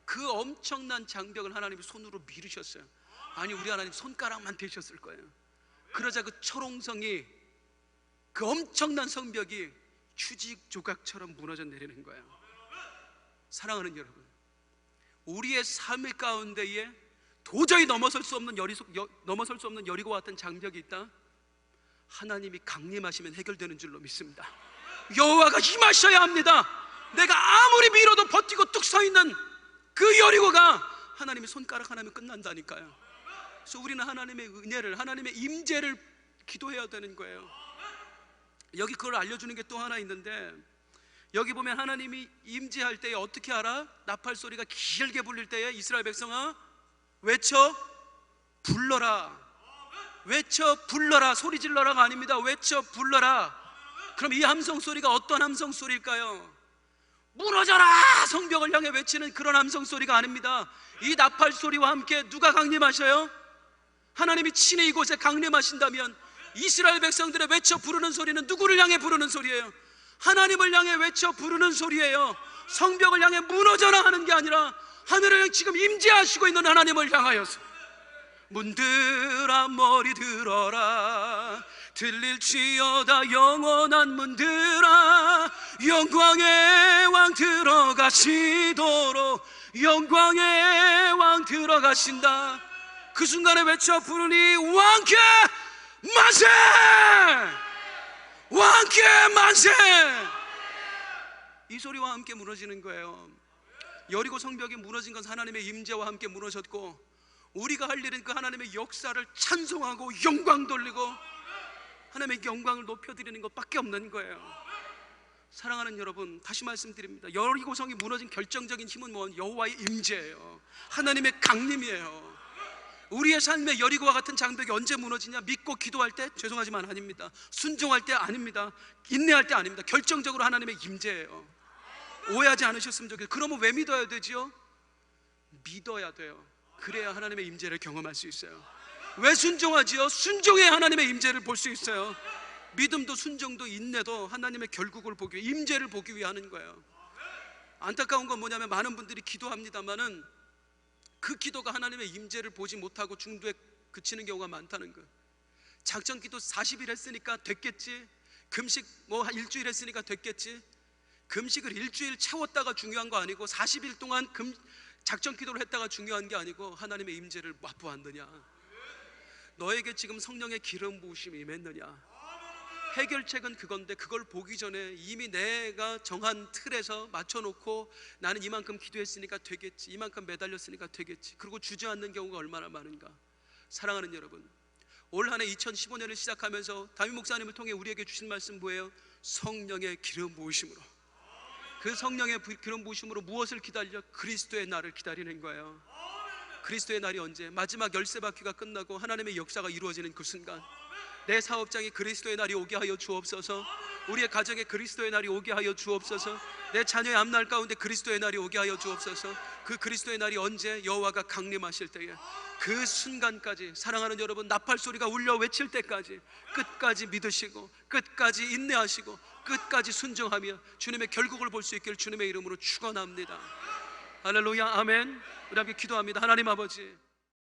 Speaker 1: 그 엄청난 장벽을 하나님이 손으로 미루셨어요. 아니, 우리 하나님 손가락만 대셨을 거예요. 그러자 그 초롱성이, 그 엄청난 성벽이 휴지 조각처럼 무너져 내리는 거예요. 사랑하는 여러분, 우리의 삶 가운데에 도저히 넘어설 수 없는 여리고와 같은 장벽이 있다? 하나님이 강림하시면 해결되는 줄로 믿습니다. 여호와가 임하셔야 합니다. 내가 아무리 밀어도 버티고 뚝 서 있는 그 여리고가 하나님의 손가락 하나면 끝난다니까요. 그래서 우리는 하나님의 은혜를, 하나님의 임재를 기도해야 되는 거예요. 여기 그걸 알려주는 게 또 하나 있는데, 여기 보면 하나님이 임재할 때에 어떻게 알아? 나팔 소리가 길게 불릴 때에 이스라엘 백성아 외쳐 불러라. 외쳐 불러라. 소리 질러라가 아닙니다. 외쳐 불러라. 그럼 이 함성 소리가 어떤 함성 소리일까요? 무너져라 성벽을 향해 외치는 그런 함성 소리가 아닙니다. 이 나팔 소리와 함께 누가 강림하셔요? 하나님이 친히 이곳에 강림하신다면 이스라엘 백성들의 외쳐 부르는 소리는 누구를 향해 부르는 소리예요? 하나님을 향해 외쳐 부르는 소리예요. 성벽을 향해 무너져라 하는 게 아니라 하늘을 향해 지금 임재하시고 있는 하나님을 향하여서 문들아 머리 들어라. 들릴지어다 영원한 문들아. 영광의 왕 들어가시도록. 영광의 왕 들어가신다. 그 순간에 외쳐 부르니 왕께 만세! 왕께 만세! 이 소리와 함께 무너지는 거예요. 여리고 성벽이 무너진 건 하나님의 임재와 함께 무너졌고, 우리가 할 일은 그 하나님의 역사를 찬송하고 영광 돌리고 하나님의 영광을 높여드리는 것밖에 없는 거예요. 사랑하는 여러분, 다시 말씀드립니다. 여리고성이 무너진 결정적인 힘은 뭐? 여호와의 임재예요. 하나님의 강림이에요. 우리의 삶에 여리고와 같은 장벽이 언제 무너지냐? 믿고 기도할 때? 죄송하지만 아닙니다. 순종할 때? 아닙니다. 인내할 때? 아닙니다. 결정적으로 하나님의 임재예요. 오해하지 않으셨으면 좋겠어요. 그러면 왜 믿어야 되지요? 믿어야 돼요. 그래야 하나님의 임재를 경험할 수 있어요. 왜 순종하지요? 순종해야 하나님의 임재를 볼 수 있어요. 믿음도 순종도 인내도 하나님의 결국을 보기 위해, 임재를 보기 위해 하는 거예요. 안타까운 건 뭐냐면 많은 분들이 기도합니다마는 그 기도가 하나님의 임재를 보지 못하고 중도에 그치는 경우가 많다는 거. 작전 기도 40일 했으니까 됐겠지. 금식 뭐 일주일 했으니까 됐겠지. 금식을 일주일 채웠다가 중요한 거 아니고 40일 동안 작전 기도를 했다가 중요한 게 아니고 하나님의 임재를 맛보았느냐, 너에게 지금 성령의 기름 부으심이 임했느냐. 해결책은 그건데 그걸 보기 전에 이미 내가 정한 틀에서 맞춰놓고 나는 이만큼 기도했으니까 되겠지, 이만큼 매달렸으니까 되겠지, 그리고 주저앉는 경우가 얼마나 많은가. 사랑하는 여러분, 올 한 해 2015년을 시작하면서 담임 목사님을 통해 우리에게 주신 말씀 뭐예요? 성령의 기름 부으심으로. 그 성령의 기름 부으심으로 무엇을 기다려? 그리스도의 날을 기다리는 거예요. 그리스도의 날이 언제? 마지막 열쇠 바퀴가 끝나고 하나님의 역사가 이루어지는 그 순간, 내 사업장에 그리스도의 날이 오게 하여 주옵소서. 우리의 가정에 그리스도의 날이 오게 하여 주옵소서. 내 자녀의 앞날 가운데 그리스도의 날이 오게 하여 주옵소서. 그 그리스도의 날이 언제? 여호와가 강림하실 때에, 그 순간까지 사랑하는 여러분, 나팔 소리가 울려 외칠 때까지 끝까지 믿으시고 끝까지 인내하시고 끝까지 순종하며 주님의 결국을 볼 수 있기를 주님의 이름으로 축원합니다. 할렐루야, 아멘. 우리 함께 기도합니다. 하나님 아버지,